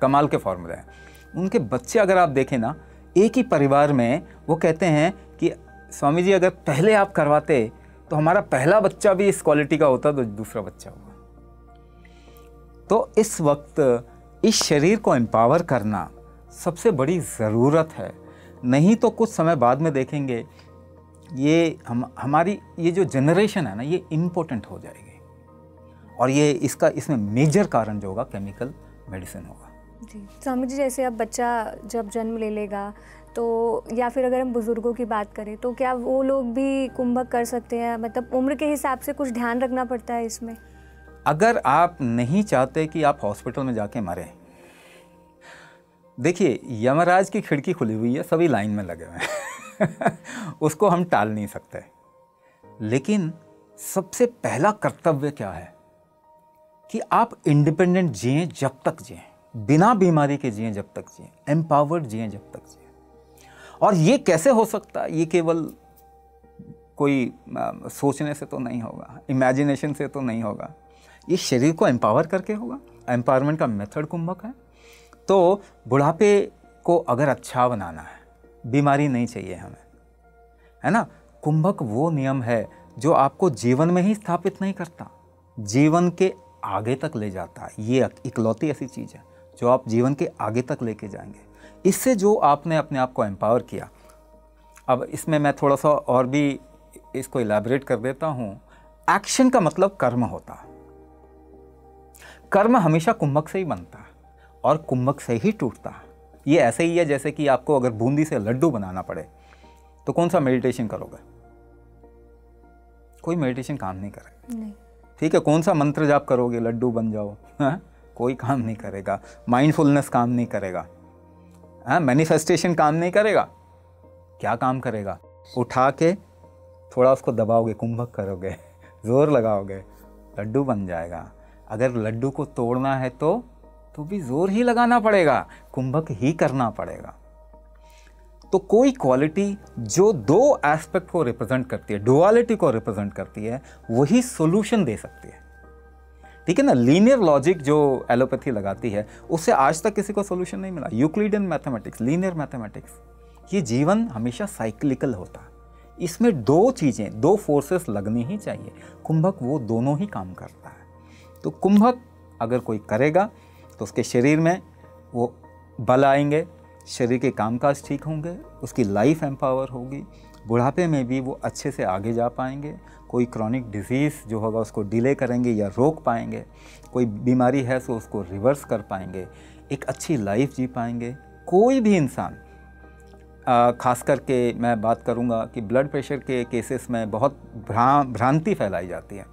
कमाल के फार्मूला हैं। उनके बच्चे अगर आप देखें ना, एक ही परिवार में वो कहते हैं कि स्वामी जी अगर पहले आप करवाते तो हमारा पहला बच्चा भी इस क्वालिटी का होता तो दूसरा बच्चा हुआ। तो इस वक्त इस शरीर को एम्पावर करना सबसे बड़ी ज़रूरत है। नहीं तो कुछ समय बाद में देखेंगे ये हमारी ये जो जनरेशन है ना, ये इम्पोर्टेंट हो जाएगी, और ये इसमें मेजर कारण जो होगा केमिकल मेडिसिन होगा। जी स्वामी जी, जैसे अब बच्चा जब जन्म ले लेगा तो, या फिर अगर हम बुज़ुर्गों की बात करें तो क्या वो लोग भी कुंभक कर सकते हैं? मतलब उम्र के हिसाब से कुछ ध्यान रखना पड़ता है इसमें? अगर आप नहीं चाहते कि आप हॉस्पिटल में जाके मरें, देखिए यमराज की खिड़की खुली हुई है, सभी लाइन में लगे हुए हैं उसको हम टाल नहीं सकते। लेकिन सबसे पहला कर्तव्य क्या है कि आप इंडिपेंडेंट जिएं जब तक जिएं, बिना बीमारी के जिएं जब तक जिएं, एम्पावर्ड जिएं जब तक जिएं। और ये कैसे हो सकता है? ये केवल कोई सोचने से तो नहीं होगा, इमेजिनेशन से तो नहीं होगा, ये शरीर को एम्पावर करके होगा। एम्पावरमेंट का मेथड कुंभक है। तो बुढ़ापे को अगर अच्छा बनाना है, बीमारी नहीं चाहिए हमें, है ना। कुंभक वो नियम है जो आपको जीवन में ही स्थापित नहीं करता, जीवन के आगे तक ले जाता है। ये इकलौती ऐसी चीज़ है जो आप जीवन के आगे तक लेके जाएंगे। इससे जो आपने अपने आप को एम्पावर किया। अब इसमें मैं थोड़ा सा और भी इसको इलैबोरेट कर देता हूँ। एक्शन का मतलब कर्म होता है। कर्म हमेशा कुंभक से ही बनता है और कुंभक से ही टूटता है। ये ऐसे ही है जैसे कि आपको अगर बूंदी से लड्डू बनाना पड़े तो कौन सा मेडिटेशन करोगे? कोई मेडिटेशन काम नहीं करेगा, नहीं। ठीक है, कौन सा मंत्र जाप करोगे लड्डू बन जाओ? हाँ? कोई काम नहीं करेगा। माइंडफुलनेस काम नहीं करेगा, हाँ, मैनिफेस्टेशन काम नहीं करेगा। क्या काम करेगा? उठा के थोड़ा उसको दबाओगे, कुंभक करोगे, जोर लगाओगे, लड्डू बन जाएगा। अगर लड्डू को तोड़ना है तो भी जोर ही लगाना पड़ेगा, कुंभक ही करना पड़ेगा। तो कोई क्वालिटी जो दो एस्पेक्ट को रिप्रेजेंट करती है, डुअलिटी को रिप्रेजेंट करती है, वही सॉल्यूशन दे सकती है। ठीक है ना। लीनियर लॉजिक जो एलोपैथी लगाती है उससे आज तक किसी को सॉल्यूशन नहीं मिला। यूक्लिडियन मैथमेटिक्स, लीनियर मैथमेटिक्स, ये जीवन हमेशा साइक्लिकल होता है। इसमें दो चीज़ें, दो फोर्सेस लगनी ही चाहिए। कुंभक वो दोनों ही काम करता है। तो कुंभक अगर कोई करेगा तो उसके शरीर में वो बल आएंगे, शरीर के कामकाज ठीक होंगे, उसकी लाइफ एम्पावर होगी, बुढ़ापे में भी वो अच्छे से आगे जा पाएंगे, कोई क्रॉनिक डिजीज़ जो होगा उसको डिले करेंगे या रोक पाएंगे, कोई बीमारी है तो उसको रिवर्स कर पाएंगे, एक अच्छी लाइफ जी पाएंगे। कोई भी इंसान, ख़ास करके मैं बात करूंगा कि ब्लड प्रेशर के केसेस में बहुत भ्रांति फैलाई जाती है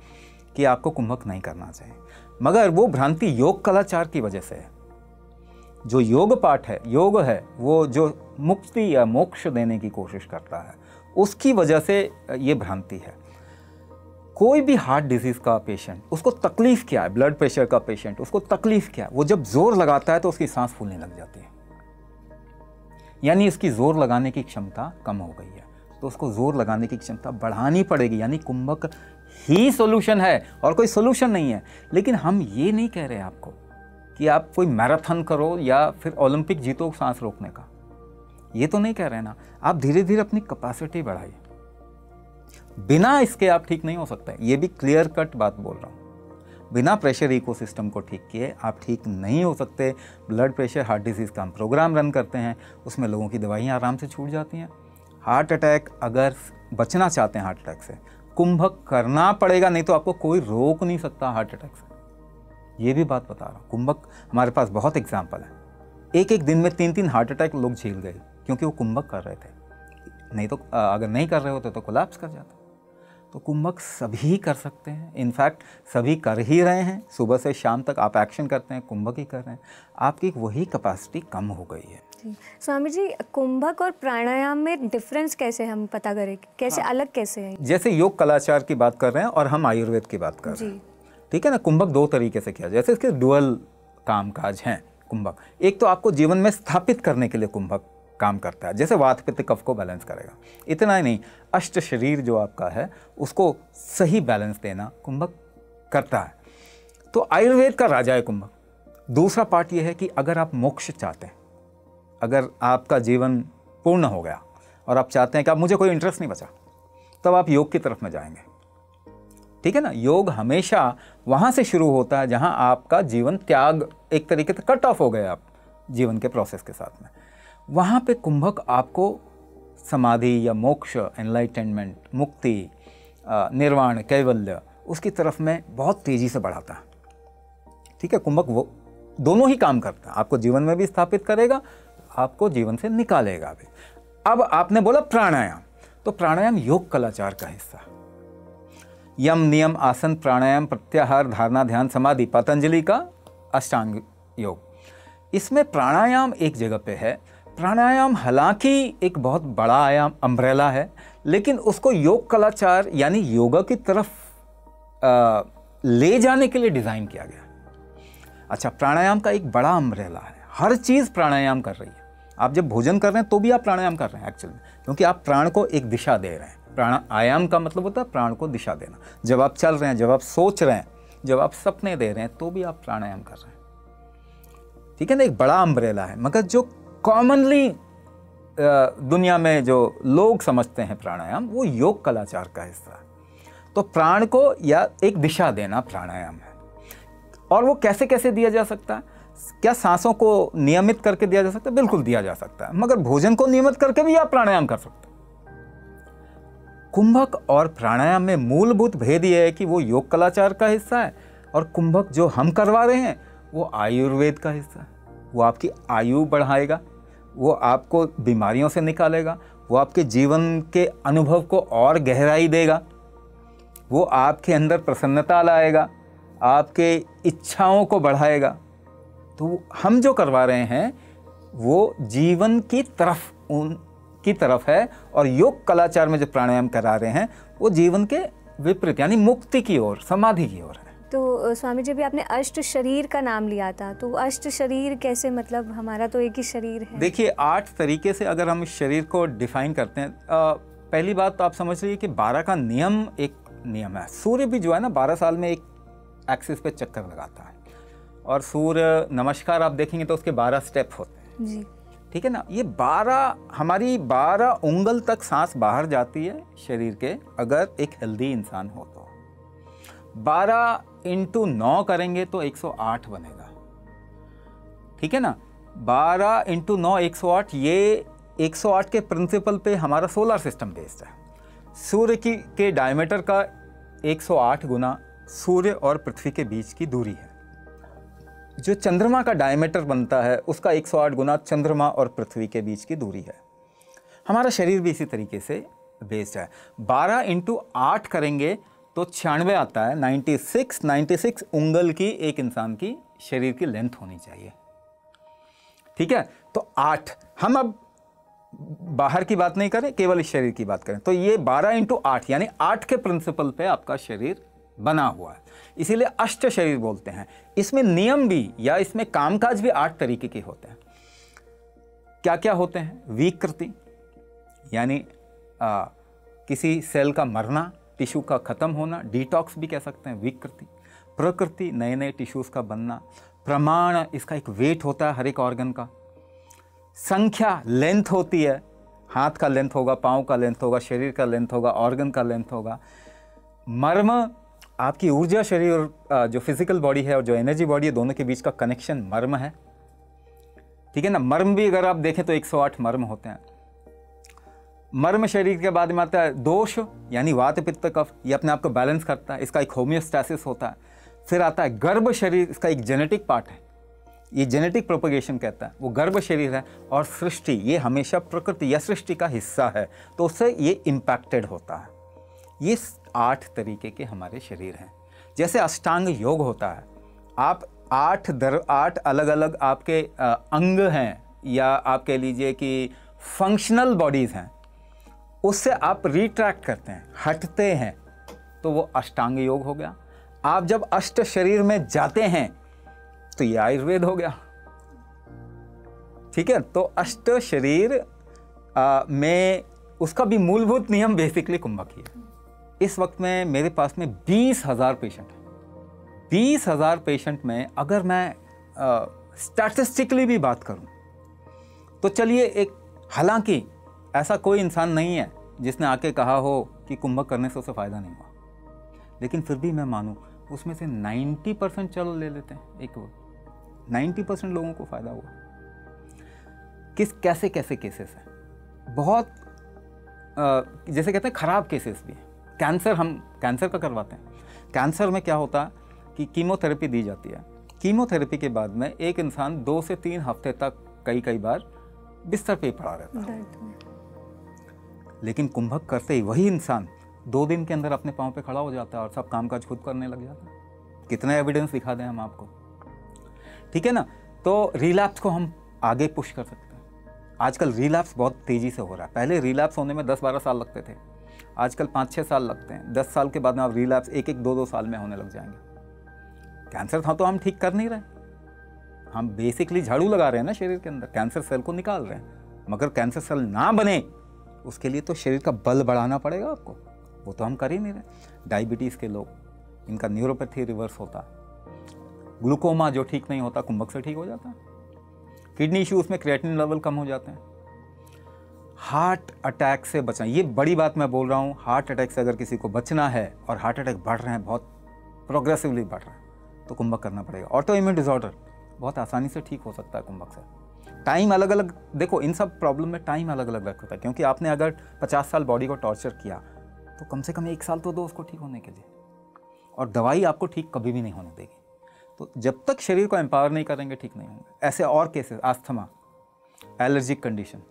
कि आपको कुंभक नहीं करना चाहिए, मगर वो भ्रांति योग कलाचार की वजह से है। जो योग पाठ है, योग है, वो जो मुक्ति या मोक्ष देने की कोशिश करता है, उसकी वजह से ये भ्रांति है। कोई भी हार्ट डिजीज़ का पेशेंट, उसको तकलीफ़ क्या है, ब्लड प्रेशर का पेशेंट, उसको तकलीफ़ क्या है, वो जब जोर लगाता है तो उसकी सांस फूलने लग जाती है, यानी इसकी जोर लगाने की क्षमता कम हो गई है। तो उसको जोर लगाने की क्षमता बढ़ानी पड़ेगी, यानी कुंभक ही सॉल्यूशन है और कोई सॉल्यूशन नहीं है। लेकिन हम ये नहीं कह रहे आपको कि आप कोई मैराथन करो या फिर ओलंपिक जीतो सांस रोकने का, ये तो नहीं कह रहे ना। आप धीरे धीरे अपनी कैपेसिटी बढ़ाइए, बिना इसके आप ठीक नहीं हो सकते। ये भी क्लियर कट बात बोल रहा हूँ, बिना प्रेशर इकोसिस्टम को ठीक किए आप ठीक नहीं हो सकते। ब्लड प्रेशर, हार्ट डिजीज़ का हम प्रोग्राम रन करते हैं, उसमें लोगों की दवाइयाँ आराम से छूट जाती हैं। हार्ट अटैक, अगर बचना चाहते हैं हार्ट अटैक से, कुंभक करना पड़ेगा, नहीं तो आपको कोई रोक नहीं सकता हार्ट अटैक से। ये भी बात बता रहा हूँ। कुंभक, हमारे पास बहुत एग्जाम्पल है, एक एक दिन में 3-3 हार्ट अटैक लोग झेल गए क्योंकि वो कुंभक कर रहे थे, नहीं तो अगर नहीं कर रहे होते तो कोलैप्स कर जाता। तो कुंभक सभी कर सकते हैं, इनफैक्ट सभी कर ही रहे हैं। सुबह से शाम तक आप एक्शन करते हैं, कुंभक ही कर रहे हैं। आपकी वही कैपेसिटी कम हो गई है। स्वामी जी, कुंभक और प्राणायाम में डिफरेंस कैसे हम पता करें, कैसे अलग कैसे है? जैसे योग कलाचार की बात कर रहे हैं और हम आयुर्वेद की बात कर रहे हैं, ठीक है ना। कुंभक 2 तरीके से किया, जैसे इसके डुअल कामकाज हैं कुंभक। एक तो आपको जीवन में स्थापित करने के लिए कुंभक काम करता है, जैसे वात पित्त कफ को बैलेंस करेगा। इतना ही नहीं, अष्ट शरीर जो आपका है उसको सही बैलेंस देना कुंभक करता है। तो आयुर्वेद का राजा है कुंभक। दूसरा पार्ट ये है कि अगर आप मोक्ष चाहते हैं, अगर आपका जीवन पूर्ण हो गया और आप चाहते हैं कि अब मुझे कोई इंटरेस्ट नहीं बचा, तब आप योग की तरफ में जाएंगे, ठीक है ना। योग हमेशा वहाँ से शुरू होता है जहाँ आपका जीवन त्याग, एक तरीके से कट ऑफ हो गए आप जीवन के प्रोसेस के साथ में। वहाँ पे कुंभक आपको समाधि या मोक्ष, एनलाइटनमेंट, मुक्ति, निर्वाण, कैवल्य, उसकी तरफ में बहुत तेज़ी से बढ़ाता है, ठीक है। कुंभक वो दोनों ही काम करता है, आपको जीवन में भी स्थापित करेगा, आपको जीवन से निकालेगा भी। अब आपने बोला प्राणायाम, तो प्राणायाम योग कलाचार का हिस्सा। यम, नियम, आसन, प्राणायाम, प्रत्याहार, धारणा, ध्यान, समाधि, पतंजलि का अष्टांग योग। इसमें प्राणायाम एक जगह पे है। प्राणायाम हालांकि एक बहुत बड़ा आयाम, अम्ब्रेला है, लेकिन उसको योग कलाचार यानी योगा की तरफ ले जाने के लिए डिज़ाइन किया गया। अच्छा, प्राणायाम का एक बड़ा अम्ब्रेला है, हर चीज़ प्राणायाम कर रही है। आप जब भोजन कर रहे हैं तो भी आप प्राणायाम कर रहे हैं एक्चुअली, क्योंकि आप प्राण को एक दिशा दे रहे हैं। प्राणायाम का मतलब होता है प्राण को दिशा देना। जब आप चल रहे हैं, जब आप सोच रहे हैं, जब आप सपने दे रहे हैं, तो भी आप प्राणायाम कर रहे हैं, ठीक है ना। एक बड़ा अम्ब्रेला है, मगर जो कॉमनली दुनिया में जो लोग समझते हैं प्राणायाम, वो योग कलाचार का हिस्सा है। तो प्राण को या एक दिशा देना प्राणायाम है। और वो कैसे कैसे दिया जा सकता है? क्या सांसों को नियमित करके दिया जा सकता है? बिल्कुल दिया जा सकता है, मगर भोजन को नियमित करके भी आप प्राणायाम कर सकते हैं। कुंभक और प्राणायाम में मूलभूत भेद यह है कि वो योग कलाचार का हिस्सा है और कुंभक जो हम करवा रहे हैं वो आयुर्वेद का हिस्सा है। वो आपकी आयु बढ़ाएगा, वो आपको बीमारियों से निकालेगा, वो आपके जीवन के अनुभव को और गहराई देगा, वो आपके अंदर प्रसन्नता लाएगा, आपके इच्छाओं को बढ़ाएगा। तो हम जो करवा रहे हैं वो जीवन की तरफ, उनकी तरफ है, और योग कलाचार में जो प्राणायाम करा रहे हैं वो जीवन के विपरीत यानी मुक्ति की ओर, समाधि की ओर है। तो स्वामी जी, भी आपने अष्ट शरीर का नाम लिया था, तो अष्ट शरीर कैसे, मतलब हमारा तो एक ही शरीर है। देखिए, 8 तरीके से अगर हम इस शरीर को डिफाइन करते हैं, पहली बात तो आप समझ लीजिए कि 12 का नियम एक नियम है। सूर्य भी जो है ना 12 साल में एक एक्सिस पे चक्कर लगाता है, और सूर्य नमस्कार आप देखेंगे तो उसके 12 स्टेप होते हैं जी, ठीक है ना। ये 12, हमारी 12 उंगल तक सांस बाहर जाती है शरीर के, अगर एक हेल्दी इंसान हो तो। 12 × 9 करेंगे तो 108 बनेगा, ठीक है ना। 12 × 9 108, ये 108 के प्रिंसिपल पे हमारा सोलर सिस्टम बेस्ड है। सूर्य के डायमीटर का 108 गुना सूर्य और पृथ्वी के बीच की दूरी है। जो चंद्रमा का डायमीटर बनता है उसका 108 गुना चंद्रमा और पृथ्वी के बीच की दूरी है। हमारा शरीर भी इसी तरीके से बेस्ड है। 12 × 8 करेंगे तो 96 आता है। 96 उंगल की एक इंसान की शरीर की लेंथ होनी चाहिए। ठीक है, तो 8, हम अब बाहर की बात नहीं करें, केवल इस शरीर की बात करें, तो ये 12 × 8 यानी 8 के प्रिंसिपल पे आपका शरीर बना हुआ है, इसीलिए अष्ट शरीर बोलते हैं। इसमें नियम भी या इसमें कामकाज भी 8 तरीके के होते हैं। क्या क्या होते हैं? विकृति यानी किसी सेल का मरना, टिश्यू का खत्म होना, डिटॉक्स भी कह सकते हैं विकृति। प्रकृति, नए नए टिश्यूज का बनना। प्रमाण, इसका एक वेट होता है हर एक ऑर्गन का। संख्या, लेंथ होती है, हाथ का लेंथ होगा, पाँव का लेंथ होगा, शरीर का लेंथ होगा, ऑर्गन का लेंथ होगा। मर्म, आपकी ऊर्जा शरीर और जो फिजिकल बॉडी है और जो एनर्जी बॉडी है, दोनों के बीच का कनेक्शन मर्म है। ठीक है ना, मर्म भी अगर आप देखें तो 108 मर्म होते हैं। मर्म शरीर के बाद में आता है दोष, यानी वात पित्त कफ, ये अपने आप को बैलेंस करता है, इसका एक होम्योस्टैसिस होता है। फिर आता है गर्भ शरीर, इसका एक जेनेटिक पार्ट है, ये जेनेटिक प्रोपगेशन कहता है, वो गर्भ शरीर है। और सृष्टि, ये हमेशा प्रकृति या सृष्टि का हिस्सा है, तो उससे ये इम्पैक्टेड होता है। ये 8 तरीके के हमारे शरीर हैं। जैसे अष्टांग योग होता है, आप 8 अलग अलग आपके अंग हैं, या आप कह लीजिए कि फंक्शनल बॉडीज़ हैं, उससे आप रिट्रैक्ट करते हैं, हटते हैं, तो वो अष्टांग योग हो गया। आप जब अष्ट शरीर में जाते हैं तो ये आयुर्वेद हो गया। ठीक है, तो अष्ट शरीर में उसका भी मूलभूत नियम बेसिकली कुंभक ही है। इस वक्त में मेरे पास में 20,000 पेशेंट हैं। 20,000 पेशेंट में अगर मैं स्टैटिस्टिकली भी बात करूं तो चलिए एक, हालांकि ऐसा कोई इंसान नहीं है जिसने आके कहा हो कि कुंभक करने से उसे फ़ायदा नहीं हुआ, लेकिन फिर भी मैं मानूं उसमें से 90% चलो ले लेते हैं, एक 90% लोगों को फ़ायदा हुआ। कैसे केसेस हैं, बहुत जैसे कहते हैं ख़राब केसेस भी हैं। कैंसर, हम कैंसर का करवाते हैं। कैंसर में क्या होता है कि कीमोथेरेपी दी जाती है। कीमोथेरेपी के बाद में एक इंसान 2 से 3 हफ्ते तक कई बार बिस्तर पे पड़ा रहता है, लेकिन कुंभक करते ही वही इंसान 2 दिन के अंदर अपने पाँव पे खड़ा हो जाता है और सब कामकाज खुद करने लग जाता है। कितना एविडेंस दिखा दें हम आपको। ठीक है ना, तो रिलैप्स को हम आगे पुश कर सकते हैं। आजकल रिलैप्स बहुत तेज़ी से हो रहा है। पहले रिलैप्स होने में 10-12 साल लगते थे, आजकल 5-6 साल लगते हैं। 10 साल के बाद में आप रिलैप्स 1-2 साल में होने लग जाएंगे। कैंसर था तो हम ठीक कर नहीं रहे, हम बेसिकली झाड़ू लगा रहे हैं ना शरीर के अंदर, कैंसर सेल को निकाल रहे हैं। मगर कैंसर सेल ना बने उसके लिए तो शरीर का बल बढ़ाना पड़ेगा आपको, वो तो हम कर ही नहीं रहे। डायबिटीज़ के लोग, इनका न्यूरोपैथी रिवर्स होता। ग्लूकोमा जो ठीक नहीं होता कुंभक से ठीक हो जाता है। किडनी इश्यूज में क्रिएटिनिन लेवल कम हो जाते हैं। हार्ट अटैक से बचना, ये बड़ी बात मैं बोल रहा हूँ। हार्ट अटैक से अगर किसी को बचना है और हार्ट अटैक बढ़ रहे हैं, बहुत प्रोग्रेसिवली बढ़ रहा है, तो कुंभक करना पड़ेगा। ऑटो इम्यून डिसऑर्डर बहुत आसानी से ठीक हो सकता है कुंभक से। टाइम अलग अलग, देखो इन सब प्रॉब्लम में टाइम अलग अलग रखता है, क्योंकि आपने अगर 50 साल बॉडी को टॉर्चर किया तो कम से कम 1 साल तो दो उसको ठीक होने के लिए, और दवाई आपको ठीक कभी भी नहीं होने देगी। तो जब तक शरीर को एम्पावर नहीं करेंगे ठीक नहीं होंगे। ऐसे और केसेस, आस्थमा, एलर्जिक कंडीशन,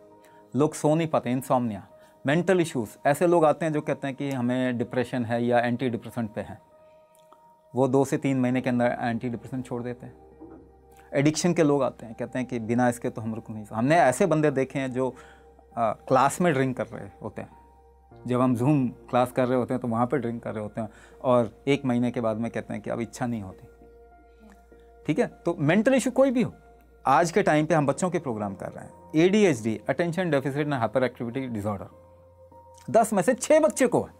लोग सो नहीं पाते, इंसोम्निया, मेंटल इश्यूज, ऐसे लोग आते हैं जो कहते हैं कि हमें डिप्रेशन है या एंटी डिप्रेसेंट पे हैं, वो 2 से 3 महीने के अंदर एंटी डिप्रेसेंट छोड़ देते हैं। एडिक्शन के लोग आते हैं, कहते हैं कि बिना इसके तो हम रुक नहीं सकते। हमने ऐसे बंदे देखे हैं जो क्लास में ड्रिंक कर रहे होते हैं, जब हम जूम क्लास कर रहे होते हैं तो वहाँ पे ड्रिंक कर रहे होते हैं, और 1 महीने के बाद में कहते हैं कि अब इच्छा नहीं होती। ठीक है, तो मेंटल इशू कोई भी हो, आज के टाइम पे हम बच्चों के प्रोग्राम कर रहे हैं। ADHD, attention deficit and hyper activity disorder, 10 में से 6 बच्चे को है।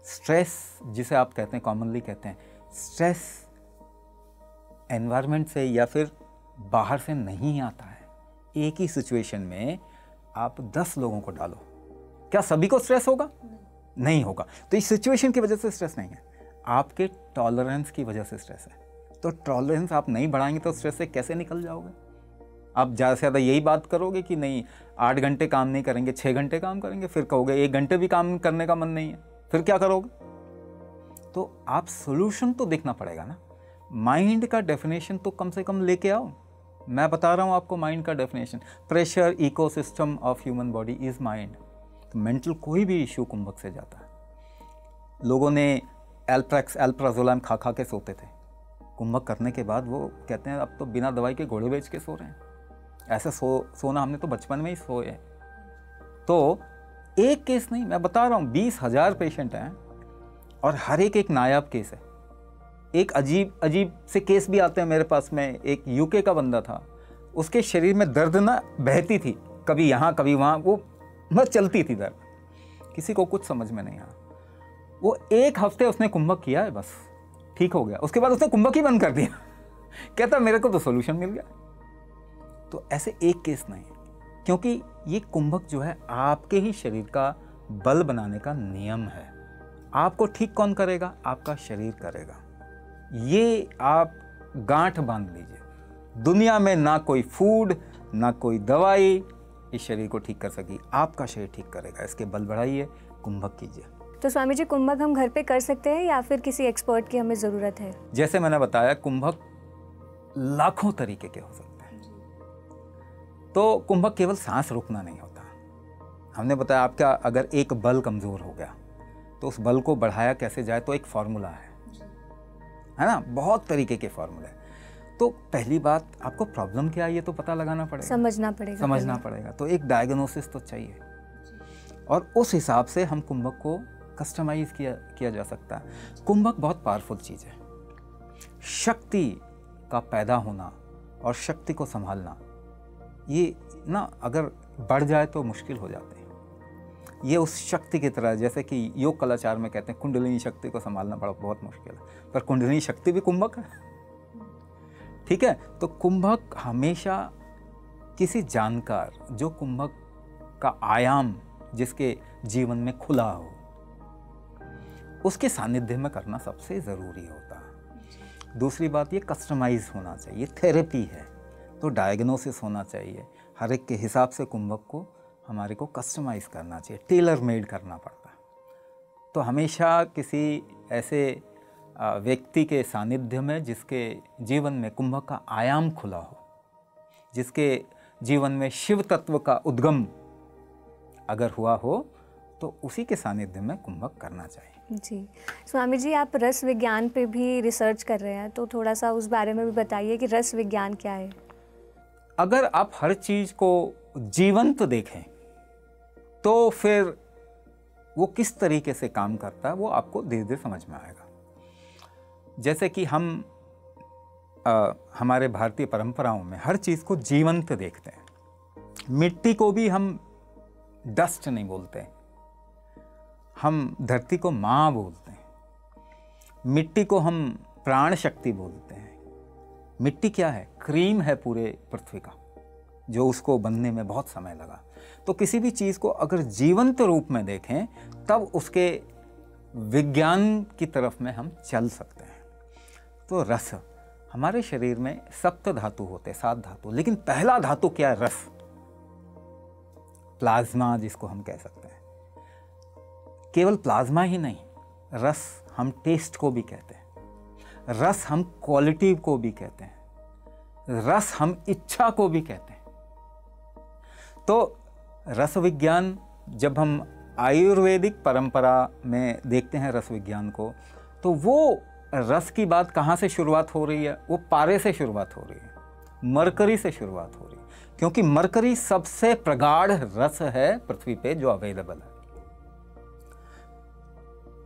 स्ट्रेस जिसे आप कहते हैं, कॉमनली कहते हैं, स्ट्रेस एनवायरनमेंट से या फिर बाहर से नहीं आता है। एक ही सिचुएशन में आप 10 लोगों को डालो, क्या सभी को स्ट्रेस होगा? नहीं होगा। तो इस सिचुएशन की वजह से स्ट्रेस नहीं है, आपके टॉलरेंस की वजह से स्ट्रेस है। तो टॉलरेंस आप नहीं बढ़ाएंगे तो स्ट्रेस से कैसे निकल जाओगे? आप ज़्यादा से ज़्यादा यही बात करोगे कि नहीं 8 घंटे काम नहीं करेंगे, 6 घंटे काम करेंगे, फिर कहोगे 1 घंटे भी काम करने का मन नहीं है, फिर क्या करोगे? तो आप सोल्यूशन तो देखना पड़ेगा ना। माइंड का डेफिनेशन तो कम से कम लेके आओ। मैं बता रहा हूँ आपको माइंड का definition, pressure ecosystem of human body is mind. तो मेंटल कोई भी इश्यू कुंभक से जाता है। लोगों ने एल्प्राजोलम खा खा के सोते थे, कुंभक करने के बाद वो कहते हैं अब तो बिना दवाई के घोड़े बेच के सो रहे हैं। ऐसा सोना हमने तो बचपन में ही सोए। तो एक केस नहीं, मैं बता रहा हूँ 20,000 पेशेंट हैं और हर एक नायाब केस है। एक अजीब से केस भी आते हैं मेरे पास में। एक यूके का बंदा था, उसके शरीर में दर्द ना बहती थी, कभी यहाँ कभी वहाँ, वो बस चलती थी दर्द, किसी को कुछ समझ में नहीं आया। वो 1 हफ्ते उसने कुंभक किया है, बस ठीक हो गया। उसके बाद उसने कुंभक ही बंद कर दिया। कहता मेरे को तो सोल्यूशन मिल गया। तो ऐसे एक केस नहीं, क्योंकि ये कुंभक जो है आपके ही शरीर का बल बनाने का नियम है। आपको ठीक कौन करेगा? आपका शरीर करेगा। ये आप गांठ बांध लीजिए, दुनिया में ना कोई फूड ना कोई दवाई इस शरीर को ठीक कर सकी, आपका शरीर ठीक करेगा। इसके बल बढ़ाइए, कुंभक कीजिए। तो स्वामी जी, कुंभक हम घर पे कर सकते हैं या फिर किसी एक्सपर्ट की हमें ज़रूरत है? जैसे मैंने बताया, कुंभक लाखों तरीके के हो सकते हैं। तो कुंभक केवल सांस रोकना नहीं होता। हमने बताया आपका अगर एक बल कमज़ोर हो गया तो उस बल को बढ़ाया कैसे जाए, तो एक फॉर्मूला है ना, बहुत तरीके के फॉर्मूले। तो पहली बात, आपको प्रॉब्लम क्या है ये तो पता लगाना पड़ेगा, समझना पड़ेगा। तो एक डायग्नोसिस तो चाहिए और उस हिसाब से हम कुंभक को कस्टमाइज किया जा सकता है। कुंभक बहुत पावरफुल चीज़ है। शक्ति का पैदा होना और शक्ति को संभालना, ये ना अगर बढ़ जाए तो मुश्किल हो जाते हैं। ये उस शक्ति की तरह, जैसे कि योग कलाचार में कहते हैं कुंडलिनी शक्ति को संभालना बहुत मुश्किल है, पर कुंडलिनी शक्ति भी कुंभक है। ठीक है, तो कुंभक हमेशा किसी जानकार, जो कुंभक का आयाम जिसके जीवन में खुला हो, उसके सानिध्य में करना सबसे ज़रूरी होता है। दूसरी बात, ये कस्टमाइज होना चाहिए, थेरेपी है तो डायग्नोसिस होना चाहिए। हर एक के हिसाब से कुंभक को हमारे को कस्टमाइज करना चाहिए, टेलर मेड करना पड़ता है। तो हमेशा किसी ऐसे व्यक्ति के सानिध्य में जिसके जीवन में कुंभक का आयाम खुला हो, जिसके जीवन में शिव तत्व का उद्गम अगर हुआ हो, तो उसी के सानिध्य में कुंभक करना चाहिए। जी स्वामी जी, आप रस विज्ञान पे भी रिसर्च कर रहे हैं, तो थोड़ा सा उस बारे में भी बताइए कि रस विज्ञान क्या है। अगर आप हर चीज़ को जीवंत देखें तो फिर वो किस तरीके से काम करता है वो आपको धीरे धीरे समझ में आएगा। जैसे कि हम हमारे भारतीय परंपराओं में हर चीज़ को जीवंत देखते हैं। मिट्टी को भी हम डस्ट नहीं बोलते, हम धरती को माँ बोलते हैं। मिट्टी को हम प्राण शक्ति बोलते हैं। मिट्टी क्या है? क्रीम है पूरे पृथ्वी का, जो उसको बनने में बहुत समय लगा। तो किसी भी चीज़ को अगर जीवंत रूप में देखें तब उसके विज्ञान की तरफ में हम चल सकते हैं। तो रस, हमारे शरीर में सप्त धातु होते, 7 धातु, लेकिन पहला धातु क्या है? रस, प्लाज्मा जिसको हम कह सकते हैं। केवल प्लाज्मा ही नहीं, रस हम टेस्ट को भी कहते हैं, रस हम क्वालिटी को भी कहते हैं, रस हम इच्छा को भी कहते हैं। तो रस विज्ञान, जब हम आयुर्वेदिक परंपरा में देखते हैं रस विज्ञान को, तो वो रस की बात कहाँ से शुरुआत हो रही है? वो पारे से शुरुआत हो रही है, मरकरी से शुरुआत हो रही है, क्योंकि मरकरी सबसे प्रगाढ़ रस है पृथ्वी पे जो अवेलेबल है।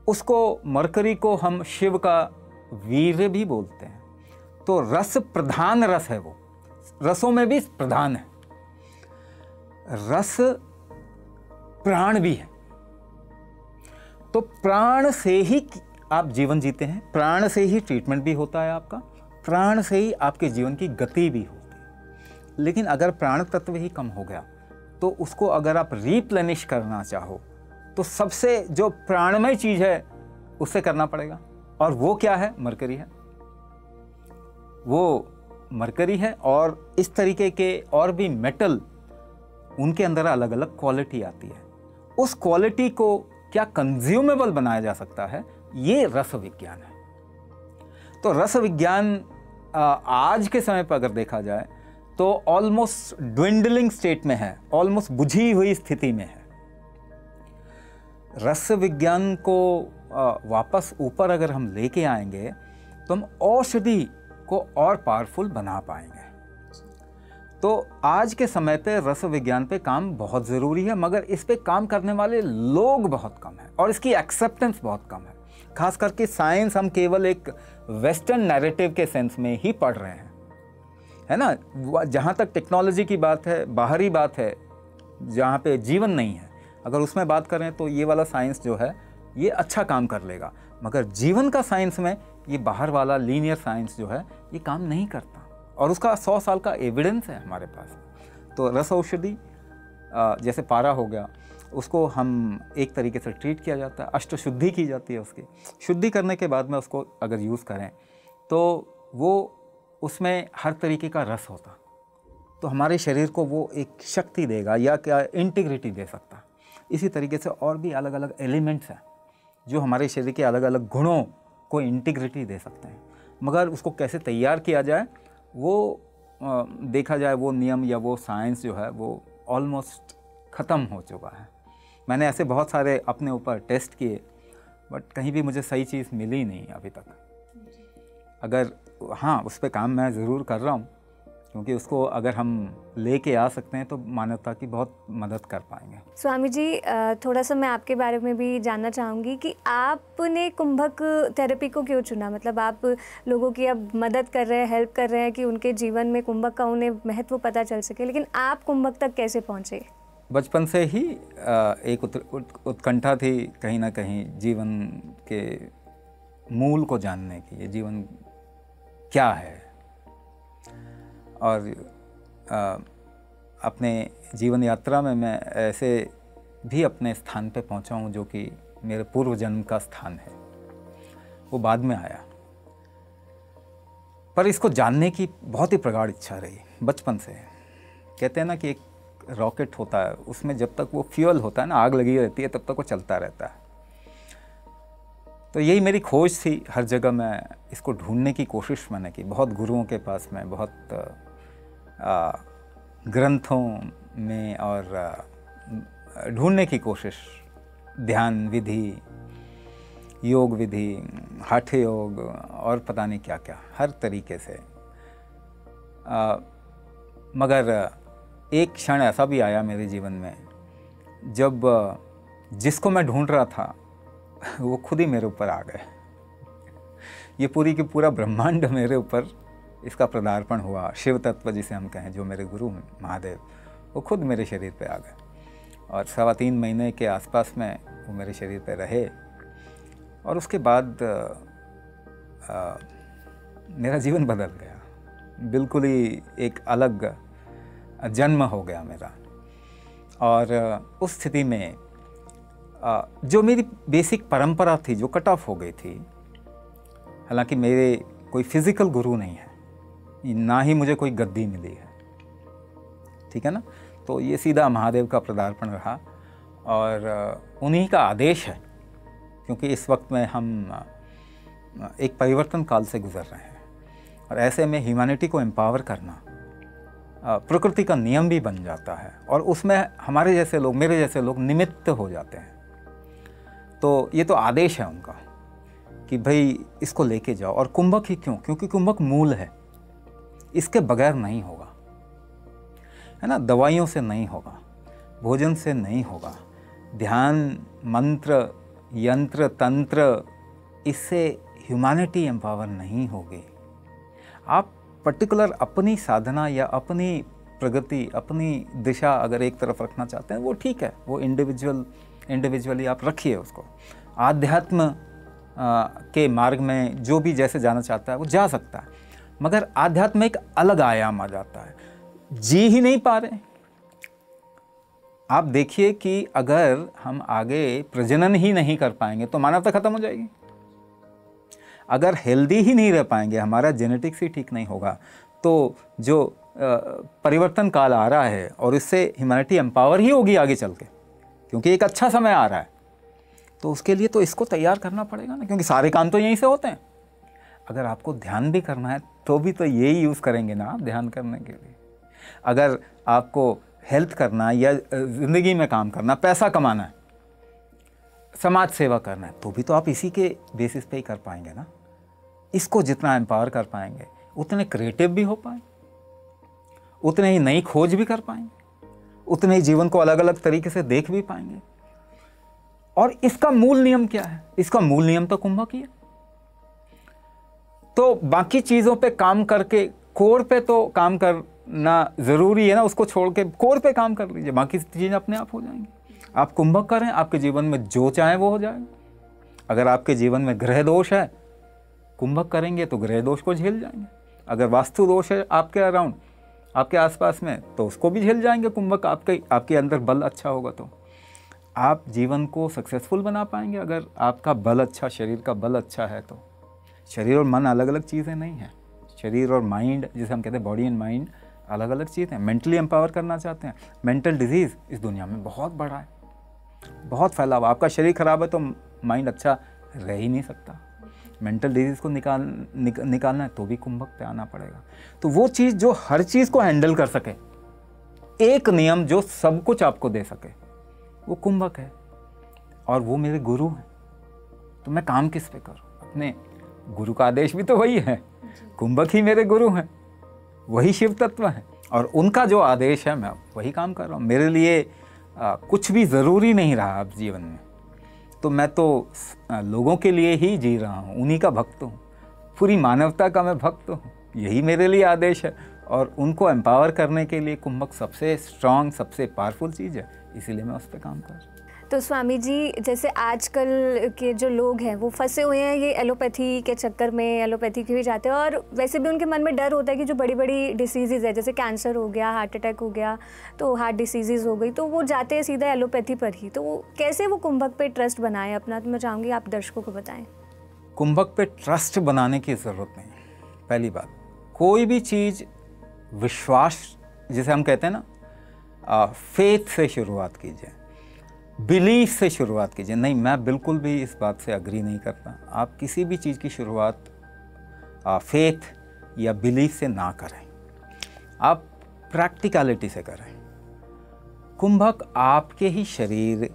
उसको, मरकरी को हम शिव का वीर्य भी बोलते हैं। तो रस प्रधान रस है, वो रसों में भी प्रधान है। रस प्राण भी है। तो प्राण से ही आप जीवन जीते हैं, प्राण से ही ट्रीटमेंट भी होता है आपका, प्राण से ही आपके जीवन की गति भी होती है। लेकिन अगर प्राण तत्व ही कम हो गया तो उसको अगर आप रिप्लेनिश करना चाहो तो सबसे जो प्राणमय चीज़ है उससे करना पड़ेगा, और वो क्या है? मरकरी है। वो मरकरी है, और इस तरीके के और भी मेटल, उनके अंदर अलग अलग क्वालिटी आती है। उस क्वालिटी को क्या कंज्यूमेबल बनाया जा सकता है, ये रस विज्ञान है। तो रस विज्ञान आज के समय पर अगर देखा जाए तो ऑलमोस्ट ड्विंडलिंग स्टेट में है, ऑलमोस्ट बुझी हुई स्थिति में है। रस विज्ञान को वापस ऊपर अगर हम लेके आएंगे तो हम औषधि को और पावरफुल बना पाएंगे। तो आज के समय पे रस विज्ञान पे काम बहुत ज़रूरी है, मगर इस पे काम करने वाले लोग बहुत कम हैं और इसकी एक्सेप्टेंस बहुत कम है। खास करके साइंस हम केवल एक वेस्टर्न नैरेटिव के सेंस में ही पढ़ रहे हैं, है ना। जहाँ तक टेक्नोलॉजी की बात है, बाहरी बात है, जहाँ पे जीवन नहीं है, अगर उसमें बात करें तो ये वाला साइंस जो है ये अच्छा काम कर लेगा, मगर जीवन का साइंस में ये बाहर वाला लीनियर साइंस जो है ये काम नहीं करता, और उसका 100 साल का एविडेंस है हमारे पास। तो रस औषधि जैसे पारा हो गया, उसको हम एक तरीके से ट्रीट किया जाता है, अष्ट शुद्धि की जाती है। उसकी शुद्धि करने के बाद में उसको अगर यूज़ करें तो वो उसमें हर तरीके का रस होता, तो हमारे शरीर को वो एक शक्ति देगा या क्या इंटीग्रिटी दे सकता। इसी तरीके से और भी अलग अलग एलिमेंट्स हैं जो हमारे शरीर के अलग अलग गुणों को इंटीग्रिटी दे सकते हैं, मगर उसको कैसे तैयार किया जाए वो देखा जाए, वो नियम या वो साइंस जो है वो ऑलमोस्ट ख़त्म हो चुका है। मैंने ऐसे बहुत सारे अपने ऊपर टेस्ट किए, बट कहीं भी मुझे सही चीज़ मिली नहीं अभी तक। अगर हाँ, उस पर काम मैं ज़रूर कर रहा हूँ, क्योंकि उसको अगर हम लेके आ सकते हैं तो मानवता की बहुत मदद कर पाएंगे। स्वामी जी, थोड़ा सा मैं आपके बारे में भी जानना चाहूँगी कि आपने कुंभक थेरेपी को क्यों चुना। मतलब आप लोगों की अब मदद कर रहे हैं, हेल्प कर रहे हैं कि उनके जीवन में कुंभक का उन्हें महत्व पता चल सके, लेकिन आप कुंभक तक कैसे पहुँचे? बचपन से ही एक उत्कंठा थी कहीं ना कहीं जीवन के मूल को जानने की, ये जीवन क्या है। और अपने जीवन यात्रा में मैं ऐसे भी अपने स्थान पे पहुंचा हूं जो कि मेरे पूर्व जन्म का स्थान है, वो बाद में आया। पर इसको जानने की बहुत ही प्रगाढ़ इच्छा रही बचपन से। कहते हैं ना कि एक रॉकेट होता है, उसमें जब तक वो फ्यूल होता है ना, आग लगी रहती है, तब तक वो चलता रहता है। तो यही मेरी खोज थी, हर जगह मैं इसको ढूंढने की कोशिश मैंने की, बहुत गुरुओं के पास में, बहुत ग्रंथों में, और ढूंढने की कोशिश, ध्यान विधि, योग विधि, हठ योग और पता नहीं क्या क्या, हर तरीके से। मगर एक क्षण ऐसा भी आया मेरे जीवन में जब जिसको मैं ढूंढ रहा था वो खुद ही मेरे ऊपर आ गए। ये पूरी की पूरा ब्रह्मांड मेरे ऊपर इसका पदार्पण हुआ। शिव तत्व जिसे हम कहें, जो मेरे गुरु महादेव, वो खुद मेरे शरीर पे आ गए, और 3.25 महीने के आसपास में वो मेरे शरीर पे रहे। और उसके बाद मेरा जीवन बदल गया, बिल्कुल ही एक अलग जन्म हो गया मेरा। और उस स्थिति में जो मेरी बेसिक परंपरा थी, जो कट ऑफ हो गई थी, हालांकि मेरे कोई फिज़िकल गुरु नहीं है, ना ही मुझे कोई गद्दी मिली है, ठीक है ना। तो ये सीधा महादेव का पदार्पण रहा, और उन्हीं का आदेश है, क्योंकि इस वक्त में हम एक परिवर्तन काल से गुजर रहे हैं, और ऐसे में ह्यूमैनिटी को एम्पावर करना प्रकृति का नियम भी बन जाता है, और उसमें हमारे जैसे लोग, मेरे जैसे लोग निमित्त हो जाते हैं। तो ये तो आदेश है उनका कि भाई इसको लेके जाओ। और कुंभक ही क्यों? क्योंकि कुंभक मूल है, इसके बगैर नहीं होगा, है ना। दवाइयों से नहीं होगा, भोजन से नहीं होगा, ध्यान, मंत्र, यंत्र, तंत्र, इससे ह्यूमैनिटी एम्पावर नहीं होगी। आप पर्टिकुलर अपनी साधना या अपनी प्रगति, अपनी दिशा अगर एक तरफ रखना चाहते हैं, वो ठीक है, वो इंडिविजुअली आप रखिए उसको। आध्यात्म के मार्ग में जो भी जैसे जाना चाहता है वो जा सकता है, मगर आध्यात्म में एक अलग आयाम आ जाता है। जी ही नहीं पा रहे, आप देखिए कि अगर हम आगे प्रजनन ही नहीं कर पाएंगे तो मानवता खत्म हो जाएगी। अगर हेल्दी ही नहीं रह पाएंगे, हमारा जेनेटिक्स ही ठीक नहीं होगा, तो जो परिवर्तन काल आ रहा है और इससे ह्यूमैनिटी एम्पावर ही होगी आगे चल के, क्योंकि एक अच्छा समय आ रहा है, तो उसके लिए तो इसको तैयार करना पड़ेगा ना, क्योंकि सारे काम तो यहीं से होते हैं। अगर आपको ध्यान भी करना है तो भी तो यही यूज़ करेंगे ना आप ध्यान करने के लिए। अगर आपको हेल्थ करना है या ज़िंदगी में काम करना, पैसा कमाना है, समाज सेवा करना है, तो भी तो आप इसी के बेसिस पे ही कर पाएंगे ना। इसको जितना एम्पावर कर पाएंगे उतने क्रिएटिव भी हो पाएंगे, उतने ही नई खोज भी कर पाएंगे, उतने ही जीवन को अलग अलग तरीके से देख भी पाएंगे। और इसका मूल नियम क्या है? इसका मूल नियम तो कुंभक ही है। तो बाकी चीज़ों पे काम करके कोर पे तो काम करना ज़रूरी है ना, उसको छोड़ के कोर पे काम कर लीजिए, बाकी चीज़ें अपने आप हो जाएंगी। आप कुंभक करें, आपके जीवन में जो चाहे वो हो जाएगा। अगर आपके जीवन में ग्रह दोष है, कुंभक करेंगे तो ग्रह दोष को झेल जाएंगे। अगर वास्तु दोष है आपके अराउंड, आपके आसपास में, तो उसको भी झेल जाएंगे कुंभक। आपके अंदर बल अच्छा होगा तो आप जीवन को सक्सेसफुल बना पाएंगे। अगर आपका बल अच्छा, शरीर का बल अच्छा है तो। शरीर और मन अलग अलग चीज़ें नहीं हैं। शरीर और माइंड, जिसे हम कहते हैं बॉडी एंड माइंड, अलग अलग चीज़ें हैं। मेंटली एम्पावर करना चाहते हैं, मेंटल डिजीज़ इस दुनिया में बहुत बड़ा है, बहुत फैला हुआ। आपका शरीर खराब है तो माइंड अच्छा रह ही नहीं सकता। मेंटल डिजीज़ को निकालना है तो भी कुंभक पे आना पड़ेगा। तो वो चीज़ जो हर चीज़ को हैंडल कर सके, एक नियम जो सब कुछ आपको दे सके, वो कुंभक है। और वो मेरे गुरु हैं, तो मैं काम किस पे करूं? अपने गुरु का आदेश भी तो वही है, कुंभक ही मेरे गुरु हैं, वही शिव तत्व है, और उनका जो आदेश है मैं वही काम कर रहा हूँ। मेरे लिए कुछ भी ज़रूरी नहीं रहा अब जीवन में, तो मैं तो लोगों के लिए ही जी रहा हूँ, उन्हीं का भक्त हूँ, पूरी मानवता का मैं भक्त हूँ। यही मेरे लिए आदेश है, और उनको एम्पावर करने के लिए कुंभक सबसे स्ट्रांग, सबसे पावरफुल चीज़ है, इसीलिए मैं उस पर काम कर रहा हूँ। तो स्वामी जी, जैसे आजकल के जो लोग हैं वो फंसे हुए हैं ये एलोपैथी के चक्कर में, एलोपैथी के भी जाते हैं, और वैसे भी उनके मन में डर होता है कि जो बड़ी बड़ी डिसीज़ है, जैसे कैंसर हो गया, हार्ट अटैक हो गया, तो हार्ट डिसीज़ हो गई, तो वो जाते हैं सीधा एलोपैथी पर ही। तो वो कैसे वो कुंभक पे ट्रस्ट बनाए अपना, तो मैं चाहूँगी आप दर्शकों को बताएं। कुंभक पे ट्रस्ट बनाने की ज़रूरत नहीं। पहली बात, कोई भी चीज़ विश्वास, जिसे हम कहते हैं ना, फेथ से शुरुआत कीजिए, बिलीफ से शुरुआत कीजिए। नहीं, मैं बिल्कुल भी इस बात से अग्री नहीं करता। आप किसी भी चीज़ की शुरुआत फेथ या बिलीफ से ना करें, आप प्रैक्टिकलिटी से करें। कुंभक आपके ही शरीर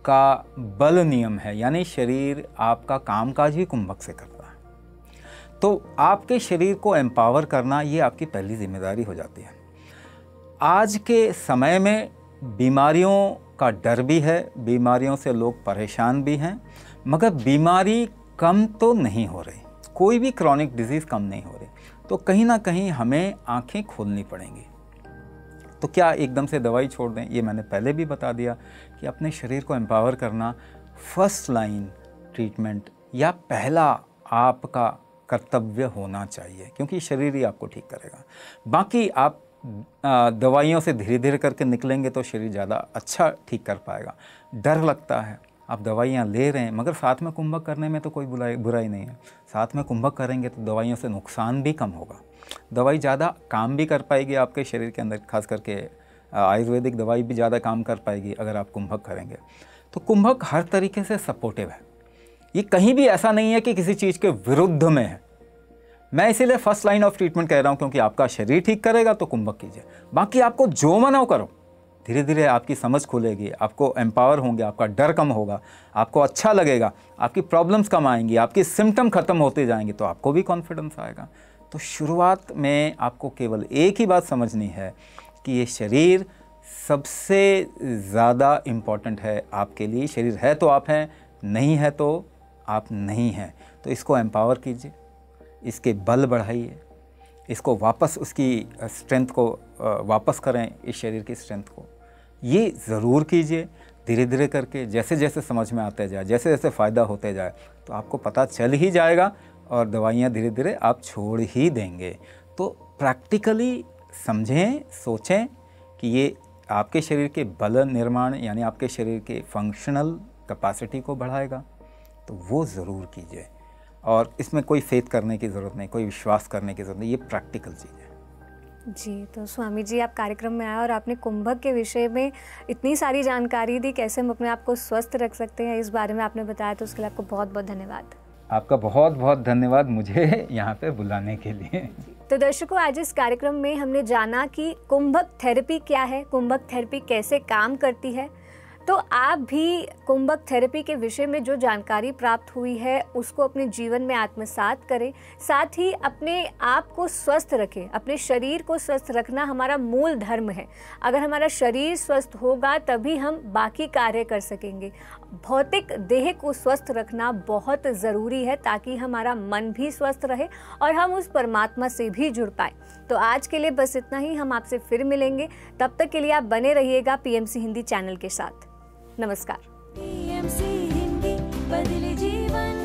का बल नियम है, यानी शरीर आपका कामकाज ही कुंभक से करता है। तो आपके शरीर को एम्पावर करना ये आपकी पहली जिम्मेदारी हो जाती है। आज के समय में बीमारियों का डर भी है, बीमारियों से लोग परेशान भी हैं, मगर बीमारी कम तो नहीं हो रही, कोई भी क्रॉनिक डिजीज़ कम नहीं हो रही। तो कहीं ना कहीं हमें आंखें खोलनी पड़ेंगी। तो क्या एकदम से दवाई छोड़ दें? ये मैंने पहले भी बता दिया कि अपने शरीर को एम्पावर करना फर्स्ट लाइन ट्रीटमेंट या पहला आपका कर्तव्य होना चाहिए, क्योंकि शरीर ही आपको ठीक करेगा। बाकी आप दवाइयों से धीरे धीरे करके निकलेंगे तो शरीर ज़्यादा अच्छा ठीक कर पाएगा। डर लगता है, आप दवाइयाँ ले रहे हैं, मगर साथ में कुंभक करने में तो कोई बुराई नहीं है। साथ में कुंभक करेंगे तो दवाइयों से नुकसान भी कम होगा, दवाई ज़्यादा काम भी कर पाएगी आपके शरीर के अंदर, खास करके आयुर्वेदिक दवाई भी ज़्यादा काम कर पाएगी अगर आप कुंभक करेंगे। तो कुंभक हर तरीके से सपोर्टिव है, ये कहीं भी ऐसा नहीं है कि किसी चीज़ के विरुद्ध में है। मैं इसीलिए फर्स्ट लाइन ऑफ ट्रीटमेंट कह रहा हूँ, क्योंकि आपका शरीर ठीक करेगा तो कुंभक कीजिए, बाकी आपको जो मना हो करो। धीरे धीरे आपकी समझ खुलेगी, आपको एम्पावर होंगे, आपका डर कम होगा, आपको अच्छा लगेगा, आपकी प्रॉब्लम्स कम आएंगी, आपकी सिम्टम खत्म होते जाएंगे, तो आपको भी कॉन्फिडेंस आएगा। तो शुरुआत में आपको केवल एक ही बात समझनी है कि ये शरीर सबसे ज़्यादा इम्पॉर्टेंट है आपके लिए। शरीर है तो आप हैं, नहीं है तो आप नहीं हैं। तो इसको एम्पावर कीजिए, इसके बल बढ़ाइए, इसको वापस उसकी स्ट्रेंथ को वापस करें, इस शरीर की स्ट्रेंथ को। ये ज़रूर कीजिए धीरे धीरे करके, जैसे जैसे समझ में आते जाए, जैसे जैसे फ़ायदा होते जाए, तो आपको पता चल ही जाएगा और दवाइयाँ धीरे धीरे आप छोड़ ही देंगे। तो प्रैक्टिकली समझें, सोचें कि ये आपके शरीर के बल निर्माण, यानी आपके शरीर के फंक्शनल कैपेसिटी को बढ़ाएगा, तो वो ज़रूर कीजिए। और इसमें कोई फेथ करने की ज़रूरत नहीं, कोई विश्वास करने की ज़रूरत नहीं, ये प्रैक्टिकल चीज़ है। जी, तो स्वामी जी आप कार्यक्रम में आए और आपने कुंभक के विषय में इतनी सारी जानकारी दी, कैसे हम अपने आप को स्वस्थ रख सकते हैं इस बारे में आपने बताया, तो उसके लिए आपको बहुत बहुत धन्यवाद। आपका बहुत बहुत धन्यवाद मुझे यहाँ पे बुलाने के लिए। तो दर्शकों, आज इस कार्यक्रम में हमने जाना कि कुंभक थेरेपी क्या है, कुंभक थेरेपी कैसे काम करती है। तो आप भी कुंभक थेरेपी के विषय में जो जानकारी प्राप्त हुई है उसको अपने जीवन में आत्मसात करें, साथ ही अपने आप को स्वस्थ रखें। अपने शरीर को स्वस्थ रखना हमारा मूल धर्म है। अगर हमारा शरीर स्वस्थ होगा तभी हम बाकी कार्य कर सकेंगे। भौतिक देह को स्वस्थ रखना बहुत ज़रूरी है ताकि हमारा मन भी स्वस्थ रहे और हम उस परमात्मा से भी जुड़ पाए। तो आज के लिए बस इतना ही, हम आपसे फिर मिलेंगे। तब तक के लिए आप बने रहिएगा PMC हिंदी चैनल के साथ। नमस्कार। PMC हिंदी, बदले जीवन।